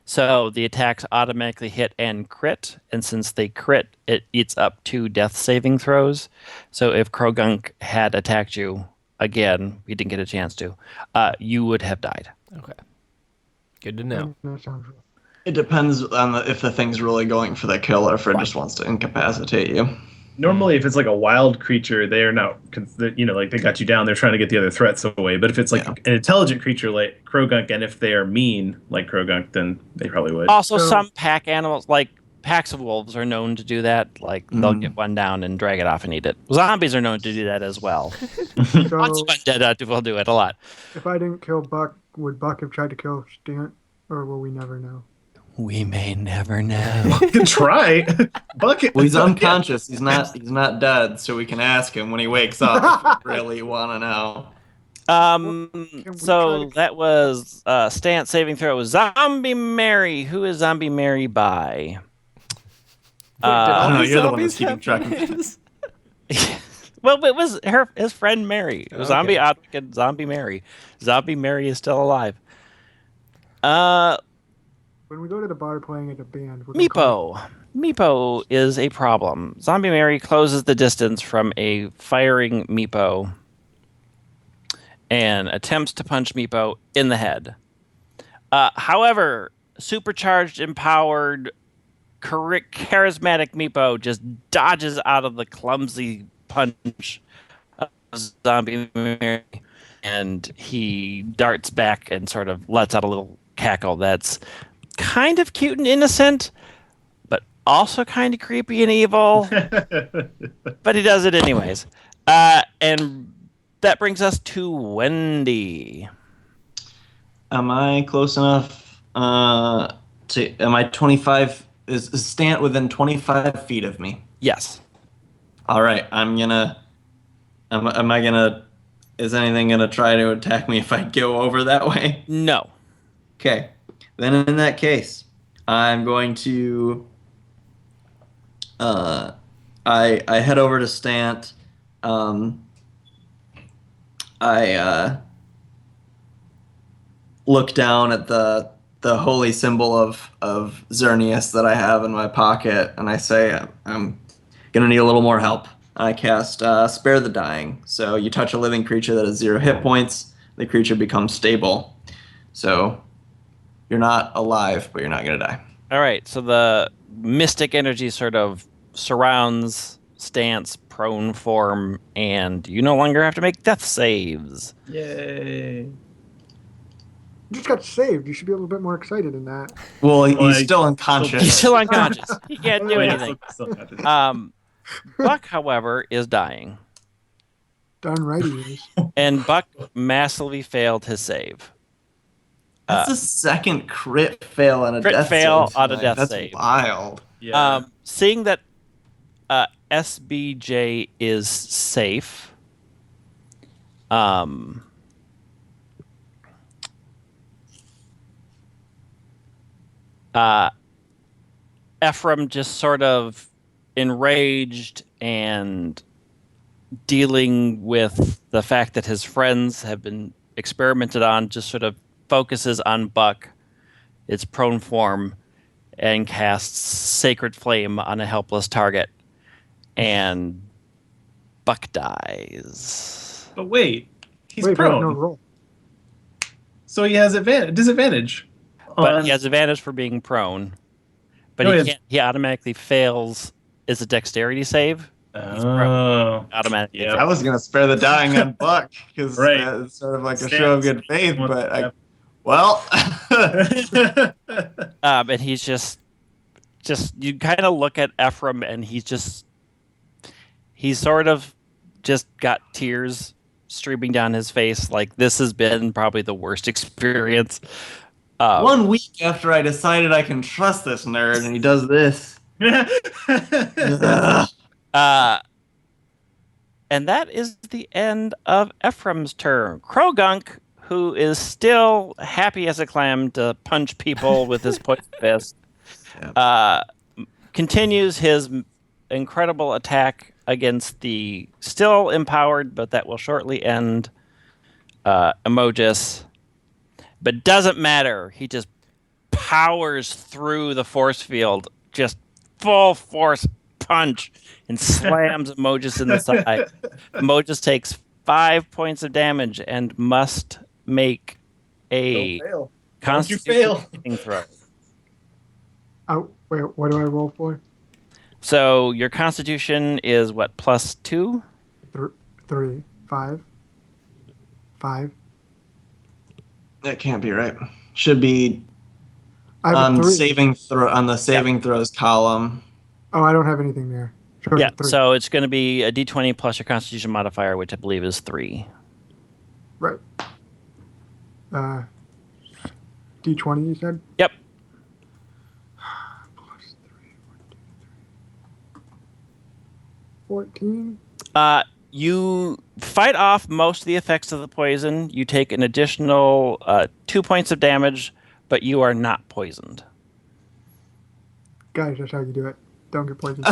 So the attacks automatically hit and crit. And since they crit, it eats up 2 death saving throws. So if Krogunk had attacked you again, we didn't get a chance to, you would have died. Okay. Good to know. That sounds right. It depends on if the thing's really going for the kill or if it just wants to incapacitate you. Normally, if it's a wild creature, they are not, they got you down. They're trying to get the other threats away. But if it's an intelligent creature like Krogunk, and if they are mean like Krogunk, then they probably would. Also, So- some pack animals, like packs of wolves are known to do that. Like they'll get one down and drag it off and eat it. Zombies are known to do that as well. So Undead will do it a lot. if I didn't kill Buck, would Buck have tried to kill Stant, or will we never know? We may never know. Try. Bucket. Well, he's unconscious. He's not dead, so we can ask him when he wakes up if we really want to know. So that was Stant saving throw. Zombie Mary. Who is Zombie Mary by? all no, these you're the one zombies that's keeping have track of names? Well, it was his friend Mary. It was Zombie Advocate, Zombie Mary. Zombie Mary is still alive. When we go to the bar playing at a band, we're gonna call Meepo is a problem. Zombie Mary closes the distance from a firing Meepo and attempts to punch Meepo in the head. However, supercharged, empowered, charismatic Meepo just dodges out of the clumsy punch of Zombie Mary, and he darts back and sort of lets out a little cackle that's kind of cute and innocent, but also kind of creepy and evil. But he does it anyways. And that brings us to Wendy. Am I close enough am I 25? Is Stant within 25 feet of me? Yes. All right, is anything gonna try to attack me if I go over that way? No. Okay, then in that case, I'm going to, I head over to Stant. I look down at the holy symbol of Xerneas that I have in my pocket, and I say, I'm gonna need a little more help. I cast Spare the Dying. So you touch a living creature that has 0 hit points, the creature becomes stable. So you're not alive, but you're not gonna die. All right. So the mystic energy sort of surrounds Stant's prone form, and you no longer have to make death saves. Yay. You just got saved. You should be a little bit more excited than that. Well, he's still unconscious. He's still unconscious. He can't do Oh, yeah. anything. Buck, however, is dying, Darn right he is. and Buck massively failed his save. That's the second crit fail on a Crit death fail save. on a death That's save. wild. Yeah. Seeing that SBJ is safe, Ephraim just sort of enraged and dealing with the fact that his friends have been experimented on, just sort of focuses on Buck, its prone form, and casts Sacred Flame on a helpless target. And Buck dies. But wait, he's Wait, prone. no, roll. So he has disadvantage. But he has advantage for being prone. But No, he he has- can't, he automatically fails. Is a dexterity save? Oh. Automatically. Yeah. I was gonna spare the dying on Buck because Right. it's sort of like a Stance. show of good faith, but well, And he's just you kind of look at Ephraim, and he's sort of just got tears streaming down his face. Like, this has been probably the worst experience. 1 week after I decided I can trust this nerd, and he does this. Ugh. And that is the end of Ephraim's turn. Krogunk, who is still happy as a clam to punch people with his poison fist, continues his incredible attack against the still empowered, but that will shortly end, Emojis. But doesn't matter. He just powers through the force field, just full force punch, and slams Emojis in the side. Emojis takes 5 points of damage and must make a Constitution saving throw. Oh, wait, what do I roll for? So your Constitution is what, +2? 3, 5. 5. That can't be right. Should be I have a On 3. saving throws column. Oh, I don't have anything there. So Yeah, it's a 3. so it's going to be a d20 plus your Constitution modifier, which I believe is 3. Right. D20, you said? Yep. Plus 14. You fight off most of the effects of the poison. You take an additional 2 points of damage, but you are not poisoned. Guys, that's how you do it. Don't get poisoned.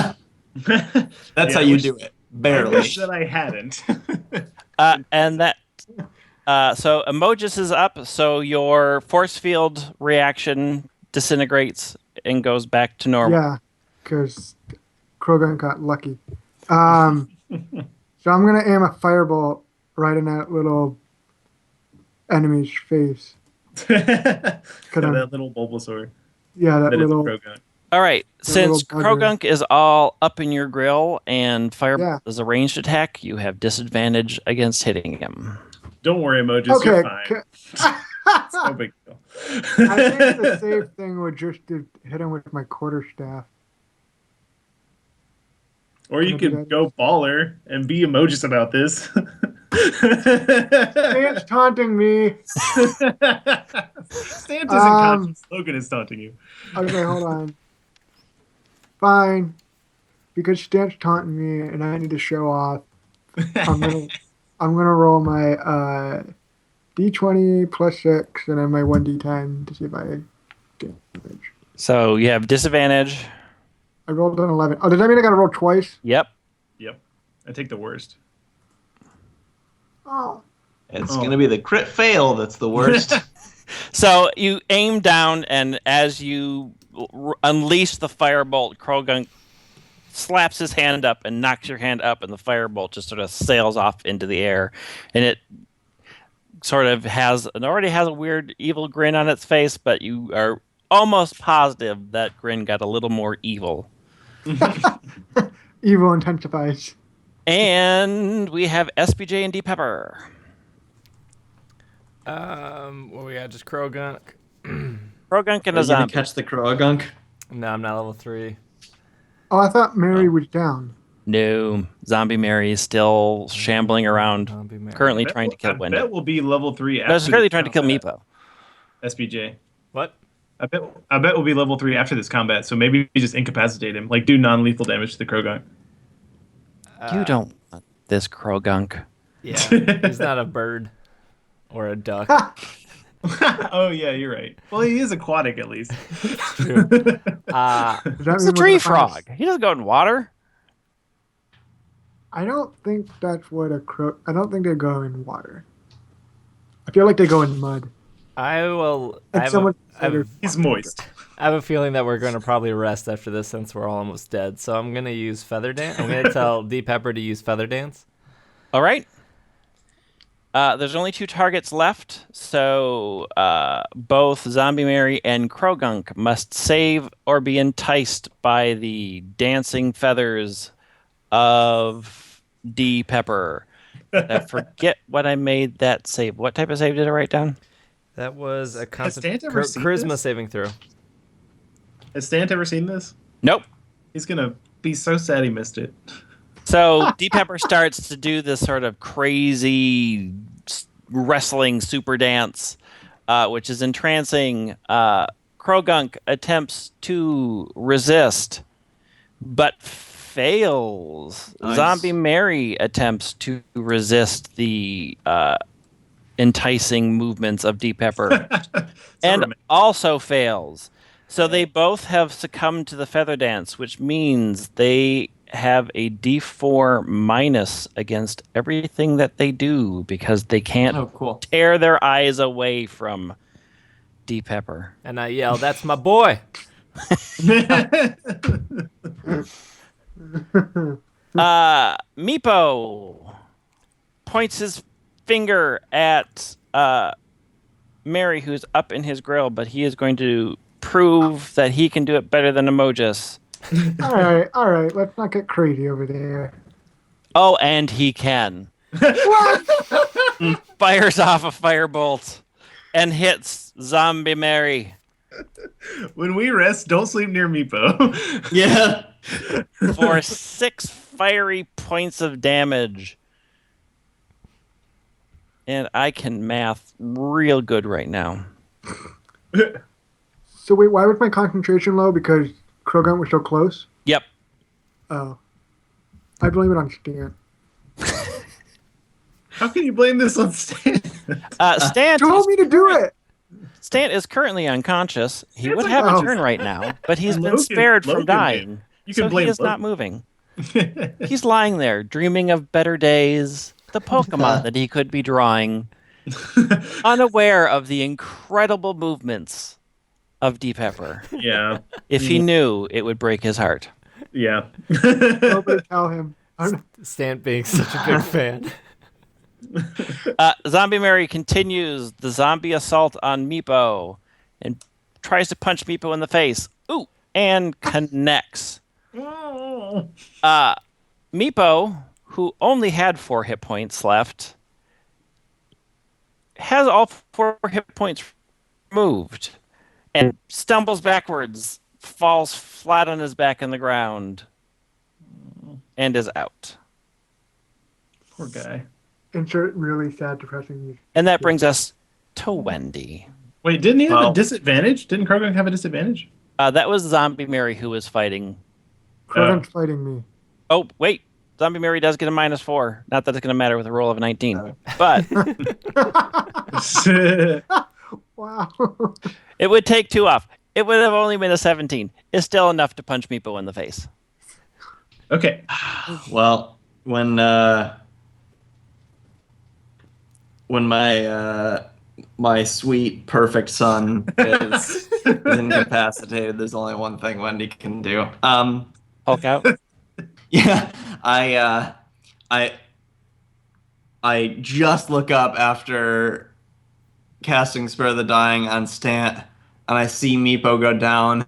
That's how I you wish- do it. I Barely. wish that I hadn't. And that. So Emojis is up, so your force field reaction disintegrates and goes back to normal. Yeah, because Krogan got lucky. So I'm going to aim a firebolt right in that little enemy's face. that I'm- little Bulbasaur. Yeah, that That is little... Krogan. All right, The since little bugger. Krogunk is all up in your grill and Firebolt Yeah. is a ranged attack, you have disadvantage against hitting him. Don't worry, Emojis. Okay. You're fine. It's no big deal. I think the safe thing would just to hit him with my quarterstaff. Or you Can I do could that? go baller and be Emojis about this. It's taunting me. Santa's unconscious. Logan is taunting you. Okay, hold on. Fine. Because Stan's taunting me and I need to show off, I'm gonna roll my D20 plus 6 and then my 1D10 to see if I get damage. So you have disadvantage. I rolled an 11. Oh, does that mean I gotta roll twice? Yep. Yep. I take the worst. Oh. It's going to be the crit fail that's the worst. So you aim down, and as you unleash the firebolt, Krogunk slaps his hand up and knocks your hand up, and the firebolt just sort of sails off into the air. And it sort of already has a weird evil grin on its face, but you are almost positive that grin got a little more evil. Evil intensifies. And we have SBJ and D Pepper. What we got? Just Krogunk. Krogunk and Are a you going zombie. to catch the Krogunk? No, I'm not level 3. Oh, I thought Mary was down. No, Zombie Mary is still shambling around, Zombie Mary. currently I bet trying to kill I Wendy. bet we'll be level 3 No, after it's currently this trying to kill combat. Meepo. SBJ. What? I bet we'll be level 3 after this combat, so maybe we just incapacitate him. Like, do non-lethal damage to the Krogunk. You don't want this Krogunk. Yeah, he's not a bird or a duck. Oh, yeah, you're right. Well, he is aquatic, at least. True. Does that It's mean a we're tree gonna find frog. He doesn't go in water. I don't think that's what I don't think they go in water. I feel like they go in mud. I will. I And have, someone I, have, He's moist. I have a feeling that we're going to probably rest after this since we're all almost dead. So I'm going to use Feather Dance. I'm going to tell D Pepper to use Feather Dance. All right. There's only 2 targets left, so both Zombie Mary and Krogunk must save or be enticed by the dancing feathers of D Pepper. I forget what I made that save. What type of save did I write down? That was a Stan ever seen charisma this? saving throw. Has Stan ever seen this? Nope. He's gonna be so sad he missed it. So D Pepper starts to do this sort of crazy wrestling super dance, which is entrancing. Krogunk attempts to resist, but fails. Nice. Zombie Mary attempts to resist the enticing movements of D Pepper and also fails. So they both have succumbed to the feather dance, which means they have a D4 minus against everything that they do because they can't Oh, cool. tear their eyes away from D Pepper. And I yell, "That's my boy!" Meepo points his finger at Mary, who's up in his grill, but he is going to prove that he can do it better than Emojis. All right. Let's not get crazy over there. Oh, and he can. Fires off a firebolt and hits Zombie Mary. When we rest, don't sleep near Meepo. Yeah. For 6 fiery points of damage. And I can math real good right now. So wait, why was my concentration low? Because Krogan was so close? Yep. Oh. I blame it on Stan. How can you blame this on Stan? Stan Told me to do it! Stan is currently unconscious. He Stan's would have a like- turn right now, but he's been Logan- spared from Logan dying. You can So blame he is not moving. He's lying there, dreaming of better days, the Pokemon that he could be drawing, unaware of the incredible movements of Deep Pepper. Yeah. If he knew, it would break his heart. Yeah. Nobody tell him. Stan being such a big fan. Zombie Mary continues the zombie assault on Meepo and tries to punch Meepo in the face. Ooh, and connects. Meepo, who only had 4 hit points left, has all 4 hit points removed and stumbles backwards, falls flat on his back in the ground, and is out. Poor guy. Insert really sad, depressing music. And that brings us to Wendy. Wait, didn't he have Well- a disadvantage? Didn't Krogan have a disadvantage? That was Zombie Mary who was fighting. Krogan's fighting me. Oh, wait. Zombie Mary does get a -4. Not that it's going to matter with a roll of a 19. But Wow. it would take 2 off. It would have only been a 17. It's still enough to punch Meepo in the face. Okay. Well, when my sweet perfect son is incapacitated, there's only one thing Wendy can do. Hulk out. Yeah, I just look up after casting Spare the Dying on Stant, and I see Meepo go down,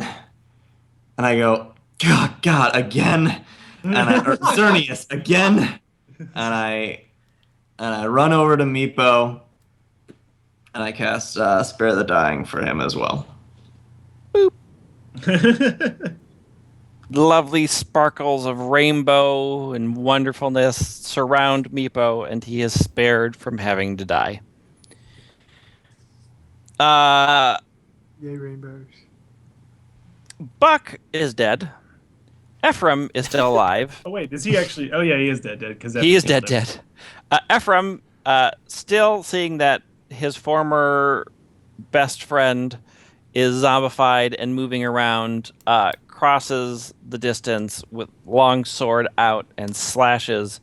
and I go, God, again, or Xerneas again, and I run over to Meepo, and I cast Spare the Dying for him as well. Lovely sparkles of rainbow and wonderfulness surround Meepo, and he is spared from having to die. Yay, rainbows. Buck is dead. Ephraim is still alive. Oh wait, is he actually? Oh yeah, he is dead. Because He is dead. Ephraim, still seeing that his former best friend is zombified and moving around, crosses the distance with long sword out and slashes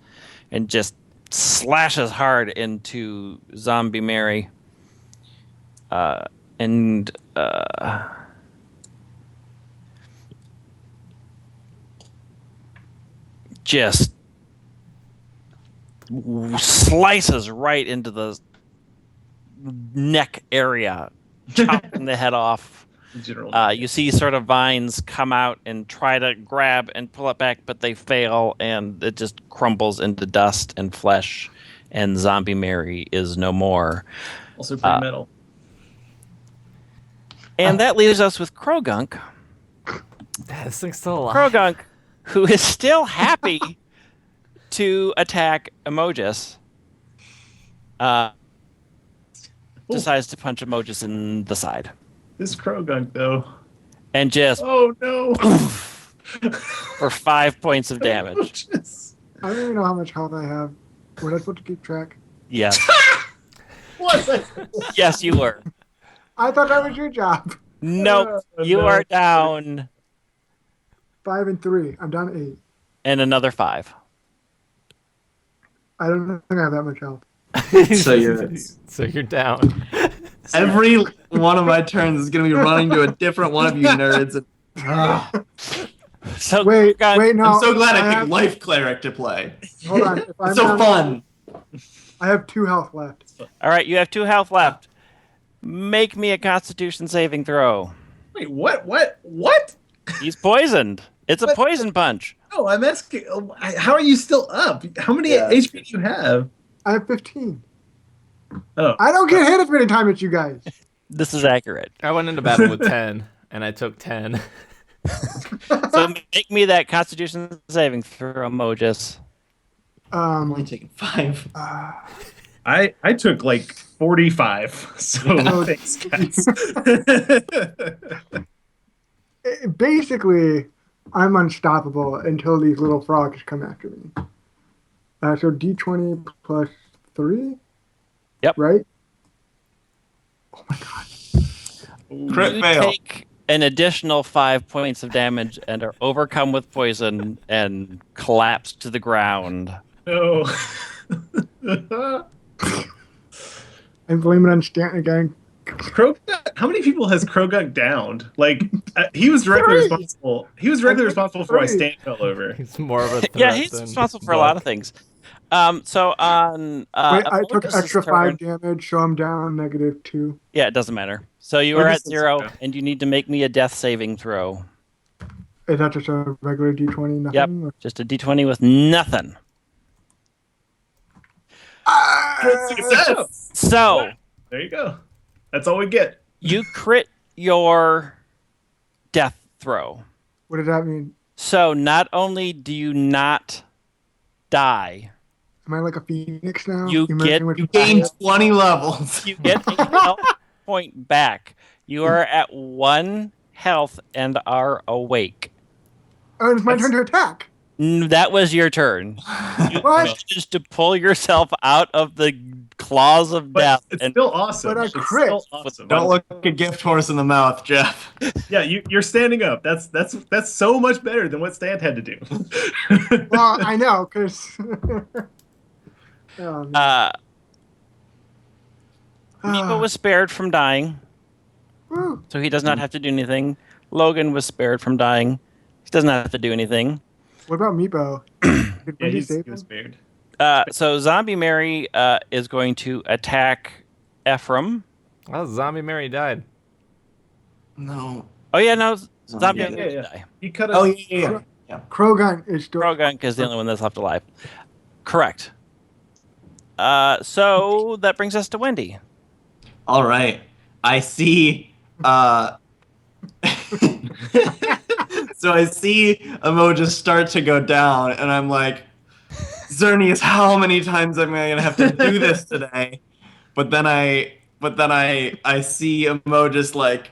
hard into Zombie Mary. And just slices right into the neck area, chopping the head off. You see sort of vines come out and try to grab and pull it back, but they fail, and it just crumbles into dust and flesh, and Zombie Mary is no more. Also pretty metal. And that leaves us with Krogunk. This thing's still alive. Krogunk, who is still happy to attack Emojis, decides to punch Emojis in the side. This Krogunk though. And just Oh no. for 5 points of damage. I don't even know how much health I have. Was I supposed to keep track? Yes. What? Yes, you were. I thought that was your job. Nope. You no. are down 5 and 3. I'm down to 8. and another 5. I don't think I have that much health. So you're down. Every one of my turns is gonna be running to a different one of you nerds. So Wait, Krogunk, no. I'm so glad I have, picked Life Cleric to play. Hold on. If I'm It's so down- fun. I have 2 health left. all right, you have 2 health left. Make me a Constitution saving throw. Wait, what? He's poisoned. It's a What? poison punch. No, I'm asking. How are you still up? How many Yeah. HP do you have? I have 15. Oh, I don't get hit as many times as you guys. This is accurate. I went into battle with 10, and I took 10. So make me that Constitution saving throw, Mojus. I'm only taking 5. I took like 45. So thanks, guys. Basically, I'm unstoppable until these little frogs come after me. So D20 plus 3? Yep. Right? Oh my god. Crit You fail. take an additional 5 points of damage and are overcome with poison and collapse to the ground. No. I'm blaming on Stanton again. How many people has Krogunk downed? Like he was directly responsible. He was directly responsible for why Stan fell over. He's more of a threat Yeah, he's than responsible for a lot of things. So on Wait, I took Amortus's extra turn- 5 damage, so I'm down -2. Yeah, it doesn't matter. So you What are is at this? 0, Okay. and you need to make me a death saving throw. Is that just a regular D20? Nothing? Yep. Just a D20 with nothing. Success. So There you go. That's all we get. you crit your death throw. What does that mean? So not only do you not die, Am I like a phoenix now? You merging with get- You fire? gained 20 levels. you get a health point back. You are at 1 health and are awake. Oh, it's my turn to attack. That was your turn. You What? managed to pull yourself out of the claws of But death. it's And still awesome. But I It's crit. still awesome. Don't look a gift horse in the mouth, Jeff. Yeah, you're standing up. That's so much better than what Stan had to do. Well, I know, because. Meepo was spared from dying, Woo. so he does not have to do anything. Logan was spared from dying. He does not have to do anything. What about Meepo? yeah, Did Wendy save he was him? spared. So Zombie Mary is going to attack Ephraim. Oh, Zombie Mary died. No. Oh yeah, no, Zombie Yeah, Mary yeah. die. He cut us. Oh, yeah. Krogan is still. Krogunk is the only one that's left alive. Correct. So that brings us to Wendy. All right. I see. So I see Emojis start to go down, and I'm like, Xerneas, how many times am I gonna have to do this today? But then I see Emojis like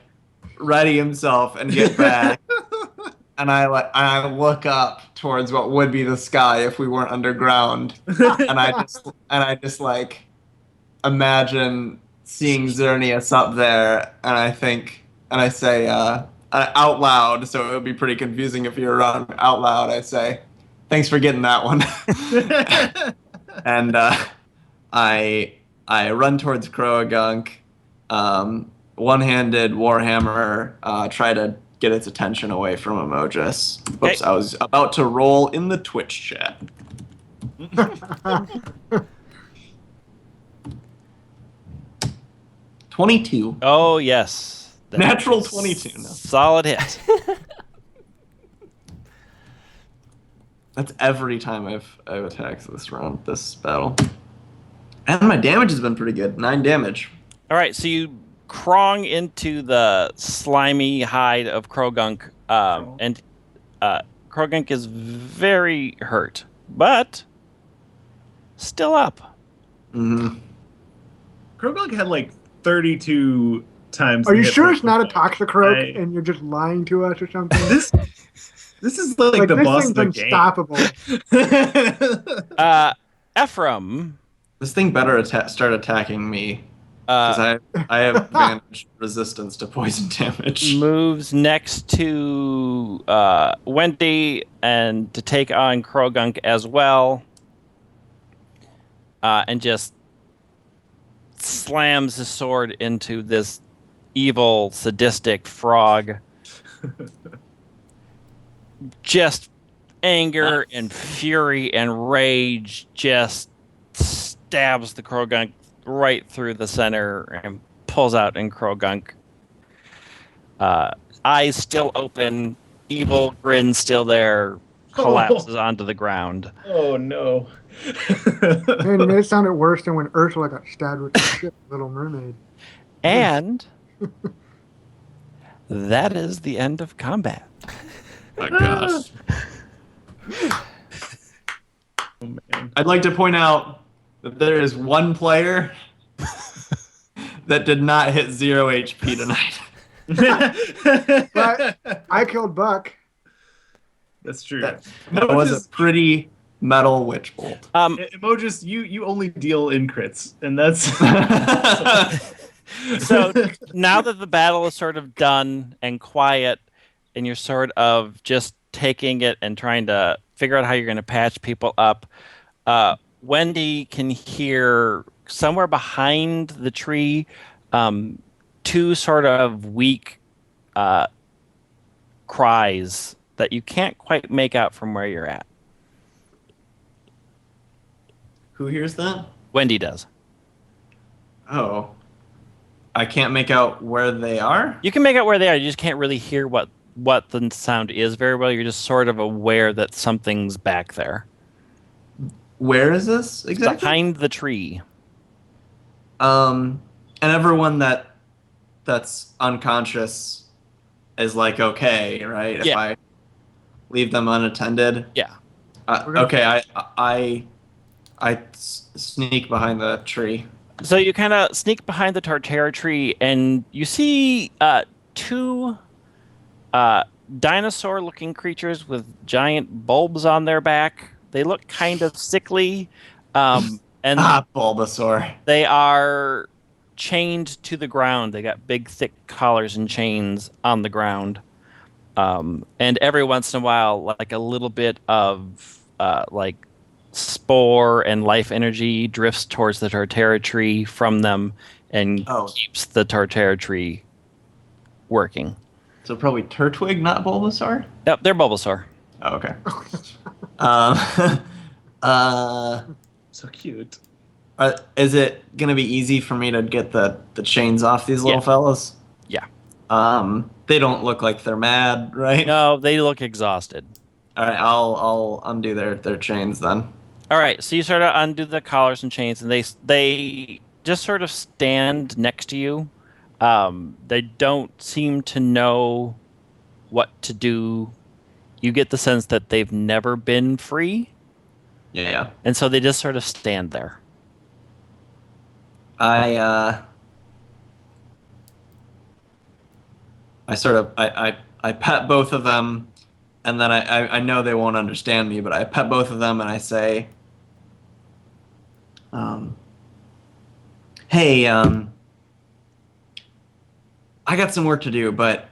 ready himself and get back, and I look up towards what would be the sky if we weren't underground, and I just like imagine seeing Xerneas up there, and I say out loud, so it would be pretty confusing if you're around. Out loud, I say, "Thanks for getting that one." And I run towards Croagunk, one-handed warhammer, try to get its attention away from Emojis. Oops, I was about to roll in the Twitch chat. 22. Oh yes. That Natural is 22. No. Solid hit. That's every time I've attacked this battle. And my damage has been pretty good. 9 damage. All right, so you crawl into the slimy hide of Krogunk, and Krogunk is very hurt, but still up. Mm-hmm. Krogunk had like 32 times. Are the you hit sure point it's not a before. Toxicroak I- and you're just lying to us or something? This is like the this boss thing's of the game. unstoppable. Ephraim, This thing better start attacking me. Because I have advantage resistance to poison damage. moves next to Wendy and to take on Krogunk as well, and just slams his sword into this evil, sadistic frog. Just anger and fury and rage just stabs the Krogunk right through the center and pulls out in Krogunk. Eyes still open, evil grin still there, collapses onto the ground. Oh no. Man, you made it sound worse than when Ursula got stabbed with the ship, Little Mermaid. And That is the end of combat. Oh gosh. Oh, man. I'd like to point out that there is one player that did not hit 0 HP tonight. But I killed Buck. That's true. That was a pretty metal witch bolt. Emojis, you only deal in crits, and that's So now that the battle is sort of done and quiet, and you're sort of just taking it and trying to figure out how you're going to patch people up, Wendy can hear somewhere behind the tree two sort of weak cries that you can't quite make out from where you're at. Who hears that? Wendy does. Oh. I can't make out where they are? You can make out where they are. You just can't really hear what the sound is very well. You're just sort of aware that something's back there. Where is this exactly? Behind the tree. And everyone that's unconscious is like okay, right? Yeah. If I leave them unattended. Yeah. Okay, I sneak behind the tree. So you kind of sneak behind the Tartara tree, and you see two dinosaur-looking creatures with giant bulbs on their back. They look kind of sickly, and Bulbasaur. they are chained to the ground. They got big, thick collars and chains on the ground. And every once in a while, like a little bit of like spore and life energy drifts towards the Tartara tree from them and keeps the Tartara tree working. So probably Turtwig, not Bulbasaur? Yep, they're Bulbasaur. Oh, okay. so cute. Is it gonna be easy for me to get the chains off these little fellas? Yeah. They don't look like they're mad, right? No, they look exhausted. All right, I'll undo their chains then. All right, so you sort of undo the collars and chains, and they just sort of stand next to you. They don't seem to know what to do. You get the sense that they've never been free. Yeah. And so they just sort of stand there. I pet both of them, and then I know they won't understand me, but I pet both of them and I say, hey, I got some work to do, but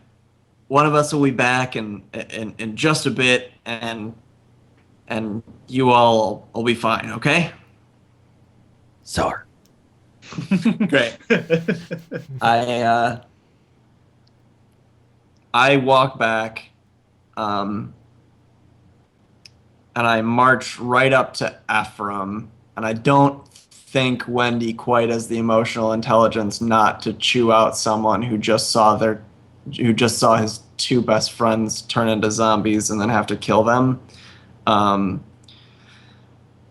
one of us will be back in just a bit, and you all will be fine, okay? Sour. Great. I walk back, and I march right up to Ephraim, and I don't think Wendy quite has the emotional intelligence not to chew out someone who just saw his two best friends turn into zombies and then have to kill them.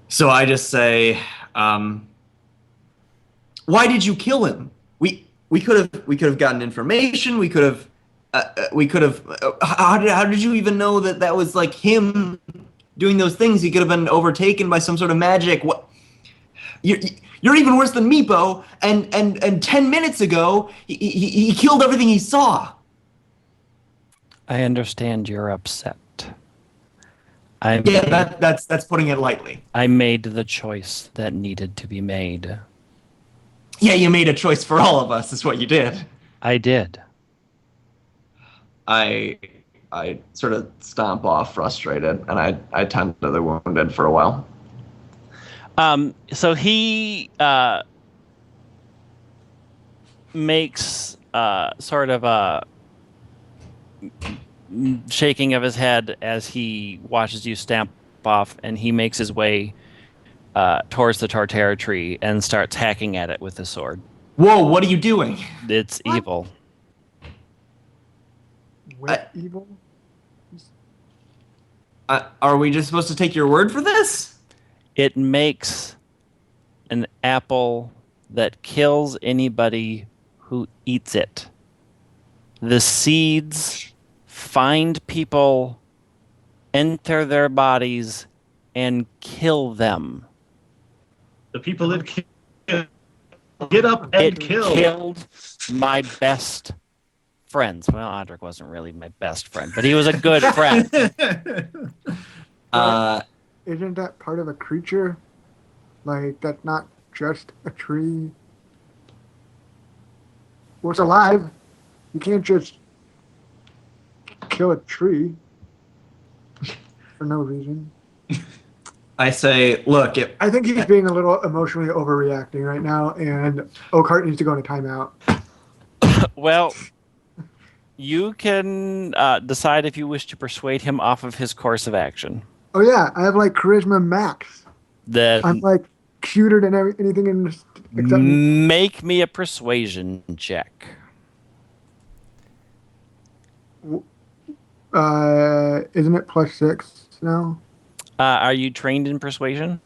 So I just say, why did you kill him? We could have gotten information. We could have. How did you even know that was like him doing those things? He could have been overtaken by some sort of magic. What? You're even worse than Meepo. And 10 minutes ago, he killed everything he saw. I understand you're upset. That's putting it lightly. I made the choice that needed to be made. Yeah, you made a choice for all of us, is what you did. I did. I sort of stomp off frustrated, and I tend to the wounded for a while. So he makes sort of a shaking of his head as he watches you stamp off, and he makes his way towards the Tartara tree and starts hacking at it with his sword. Whoa, what are you doing? It's evil. What evil? Are we just supposed to take your word for this? It makes an apple that kills anybody who eats it. The seeds find people, enter their bodies, and kill them. The people it killed. Get up and It kill. killed my best friends. Well, Audric wasn't really my best friend, but he was a good friend. Isn't that part of a creature? Like, that's not just a tree. Well, it's alive. You can't just kill a tree for no reason. I say, look, I think he's being a little emotionally overreacting right now, and Oakhart needs to go into timeout. Well, you can decide if you wish to persuade him off of his course of action. Oh yeah, I have like charisma max. That I'm like cuter than anything in this, except make me a persuasion check. Isn't it +6 now? Are you trained in persuasion?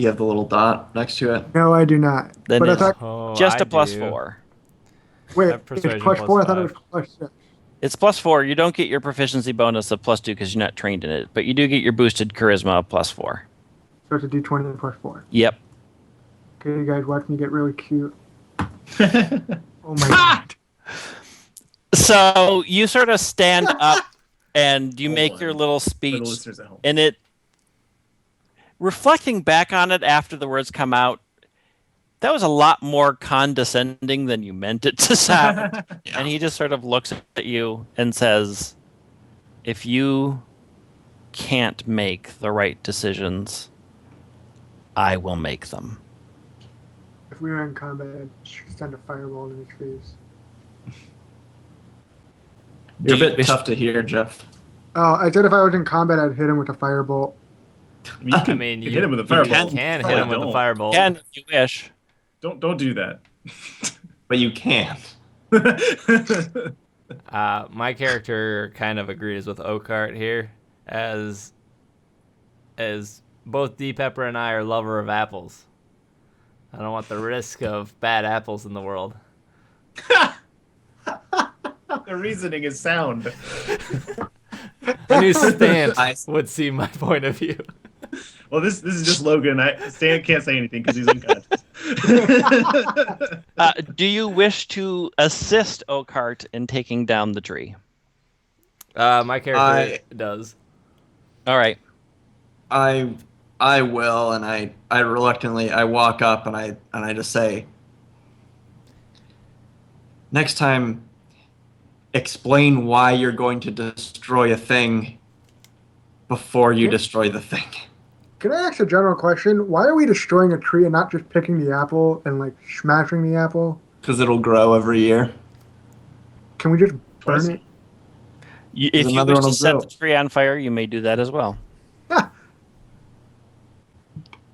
do you have the little dot next to it? No, I do not. Then But I it's thought, just I a +4. I wait, have it's persuasion +4. I thought it +5. was +6. It's +4. You don't get your proficiency bonus of +2 because you're not trained in it, but you do get your boosted charisma of +4. So it's a D20 +4. Yep. Okay, you guys watch me get really cute. Oh my god. So you sort of stand up and you Hold make on. your little For the speech, listeners at home. and it, reflecting back on it after the words come out, that was a lot more condescending than you meant it to sound. And he just sort of looks at you and says, if you can't make the right decisions, I will make them. If we were in combat, I'd send a fireball in his face. You're a Do you bit wish- tough to hear, Jeff. Oh, I said if I was in combat, I'd hit him with a firebolt. You I can, mean, you you hit him with a you fireball. can Oh, hit him with a don't. firebolt. And if you wish. Don't do that. But you can't. My character kind of agrees with Oakhart here, as both D Pepper and I are lover of apples. I don't want the risk of bad apples in the world. The reasoning is sound. A new stance Nice. would see my point of view. Well, this is just Logan. Stan can't say anything because he's unconscious. Do you wish to assist Oakhart in taking down the tree? My character does. All right. I will, and I reluctantly walk up and I just say, next time, explain why you're going to destroy a thing before you destroy the thing. Can I ask a general question? Why are we destroying a tree and not just picking the apple and like smashing the apple? Because it'll grow every year. Can we just Twice. burn it? If you another wish one to will set grow. the tree on fire, you may do that as well.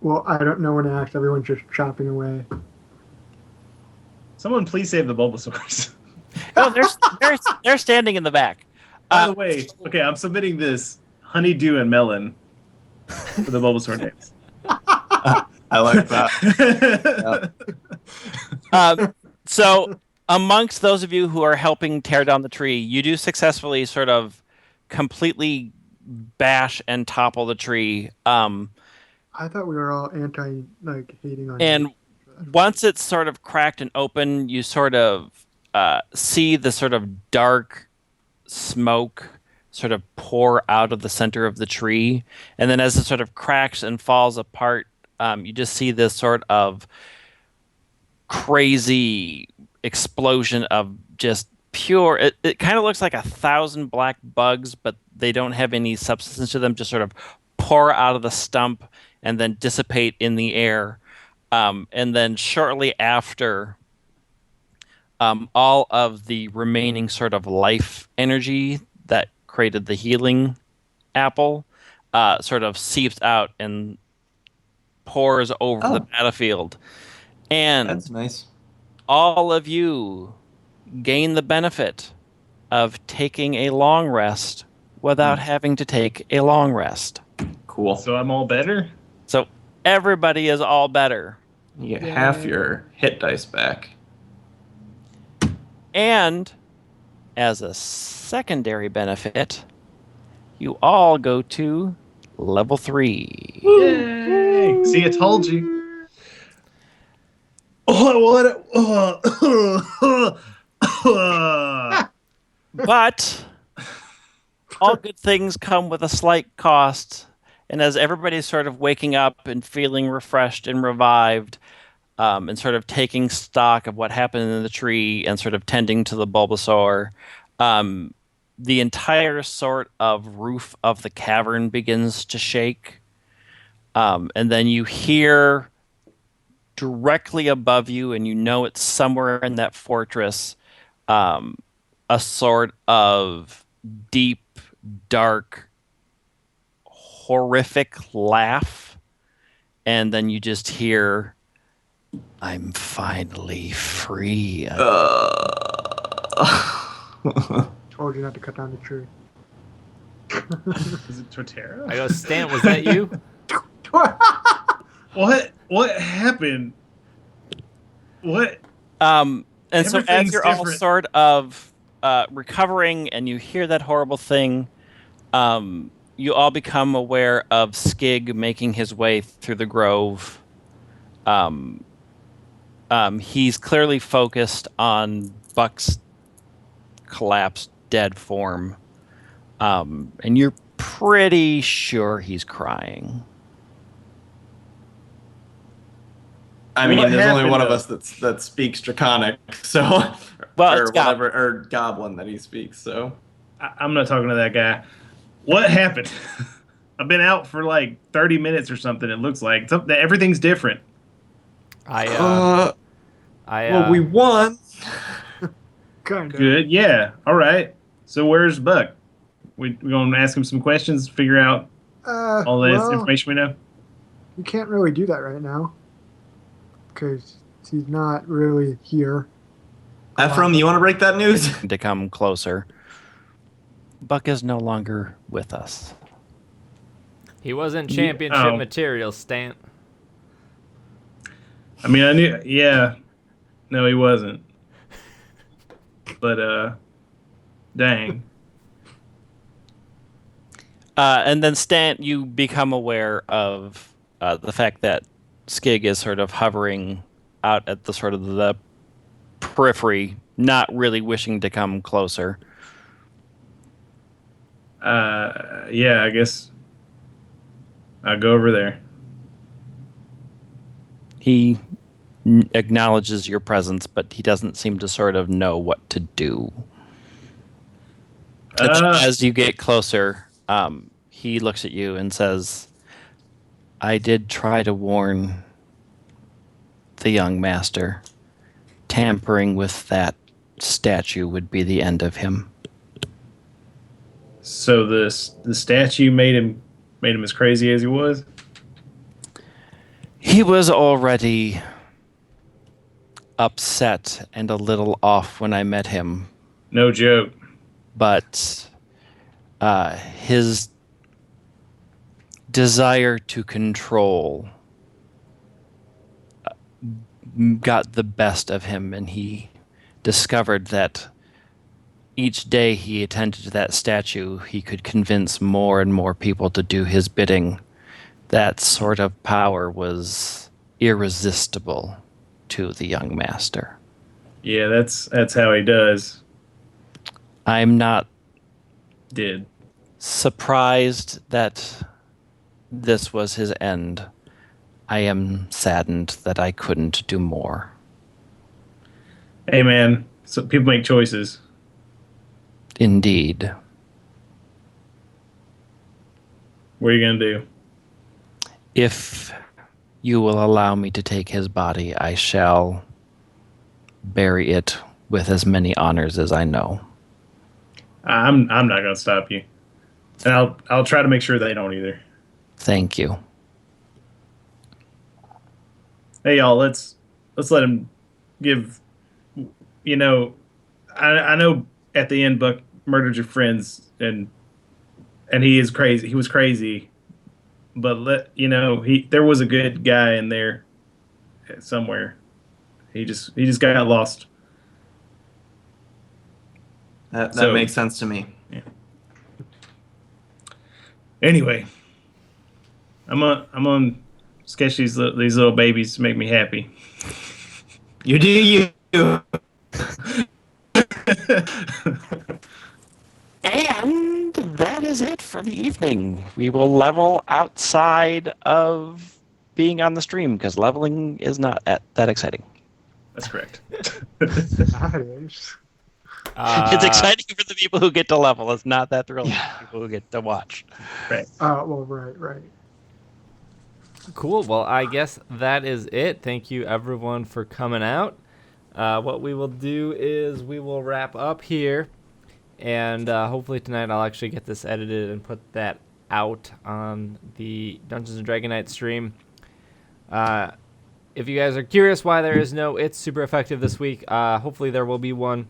Well, I don't know when to ask. Everyone's just chopping away. Someone please save the Bulbasaurs. Oh, they're standing in the back. By the way, okay, I'm submitting this honeydew and melon for the Bulbasaur names. I like that. So, amongst those of you who are helping tear down the tree, you do successfully sort of completely bash and topple the tree. I thought we were all hating on. And once it's sort of cracked and open, you sort of see the sort of dark smoke sort of pour out of the center of the tree. And then as it sort of cracks and falls apart, you just see this sort of crazy explosion of just pure... It kind of looks like 1,000 black bugs, but they don't have any substance to them, just sort of pour out of the stump and then dissipate in the air. And then shortly after, all of the remaining sort of life energy that created the healing apple sort of seeps out and pours over the battlefield. And That's nice. all of you gain the benefit of taking a long rest without having to take a long rest. Cool. So I'm all better? So everybody is all better. You get half your hit dice back. And as a secondary benefit, you all go to level 3. Yay! See, I told you. But all good things come with a slight cost. And as everybody's sort of waking up and feeling refreshed and revived, and sort of taking stock of what happened in the tree and sort of tending to the Bulbasaur, the entire sort of roof of the cavern begins to shake. And then you hear directly above you, and you know it's somewhere in that fortress, a sort of deep, dark, horrific laugh. And then you just hear, "I'm finally free." Told you not to cut down the tree. Is it Torterra? I go, Stan, was that you? What happened? What? And so as Everything's you're all different. sort of recovering and you hear that horrible thing, you all become aware of Skig making his way through the grove. He's clearly focused on Buck's collapsed dead form. And you're pretty sure he's crying. I mean, What there's only happened, one of though? us that speaks Draconic, so Well, or it's Goblin. whatever, or Goblin that he speaks. So I'm not talking to that guy. What happened? I've been out for like 30 minutes or something. It looks like everything's different. I well, we won. Kind of. Good, yeah. All right. So where's Buck? We gonna ask him some questions, figure out all this Well, information we know. you can't really do that right now because he's not really here. Ephraim, you want to break that news? To come closer. Buck is no longer with us. He wasn't championship Oh. material, Stan. I mean, I knew. Yeah. No, he wasn't. But dang. And then Stan, you become aware of the fact that Skig is sort of hovering out at the sort of the periphery, not really wishing to come closer. Yeah. I guess I'll go over there. He acknowledges your presence, but he doesn't seem to sort of know what to do. And then as you get closer, he looks at you and says, "I did try to warn the young master. Tampering with that statue would be the end of him." So the statue made him as crazy as he was. He was already upset and a little off when I met him, No joke. but his desire to control got the best of him, and he discovered that each day he attended to that statue, he could convince more and more people to do his bidding. That sort of power was irresistible to the young master. Yeah, that's how he does. I'm not Did. surprised that this was his end. I am saddened that I couldn't do more. Hey man, so people make choices. Indeed. What are you gonna do? If you will allow me to take his body, I shall bury it with as many honors as I know. I'm not gonna stop you, and I'll try to make sure they don't either. Thank you. Hey y'all, let's let him give. You know, I know at the end Buck murdered your friends, and he is crazy. He was crazy, but there was a good guy in there somewhere. He just got lost. That makes sense to me. Yeah. Anyway, I'm on sketch these little babies to make me happy. You do you. And that is it for the evening. We will level outside of being on the stream because leveling is not that exciting. That's correct. That is. It's exciting for the people who get to level. It's not that thrilling for the people who get to watch. Right. Well, right. Cool. Well, I guess that is it. Thank you, everyone, for coming out. What we will do is we will wrap up here, and hopefully tonight I'll actually get this edited and put that out on the Dungeons and Dragonites stream. If you guys are curious why there is no It's Super Effective this week, hopefully there will be one.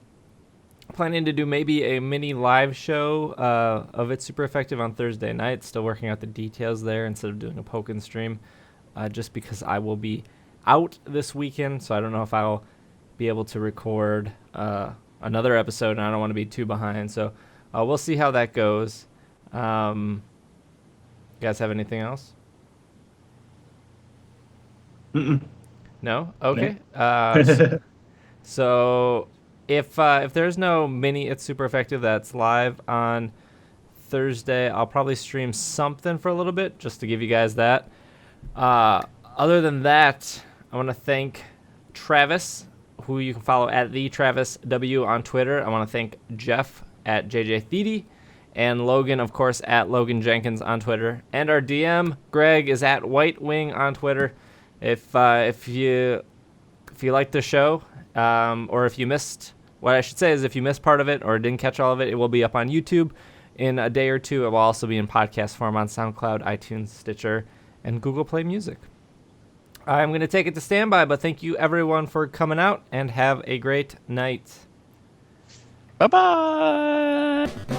Planning to do maybe a mini live show of It's Super Effective on Thursday night. Still working out the details there instead of doing a Pokken stream, just because I will be out this weekend, so I don't know if I'll be able to record another episode, and I don't want to be too behind. So we'll see how that goes. You guys have anything else? Mm-mm. No? Okay. So if there's no mini It's Super Effective that's live on Thursday, I'll probably stream something for a little bit just to give you guys that. Other than that, I want to thank Travis, who you can follow at the Travis W on Twitter. I want to thank Jeff at JJThede, and Logan, of course, at Logan Jenkins on Twitter. And our DM, Greg, is at White Wing on Twitter. If you like the show, or if you missed, what I should say is if you missed part of it or didn't catch all of it, it will be up on YouTube in a day or two. It will also be in podcast form on SoundCloud, iTunes, Stitcher, and Google Play Music. I'm going to take it to standby, but thank you everyone for coming out, and have a great night. Bye-bye!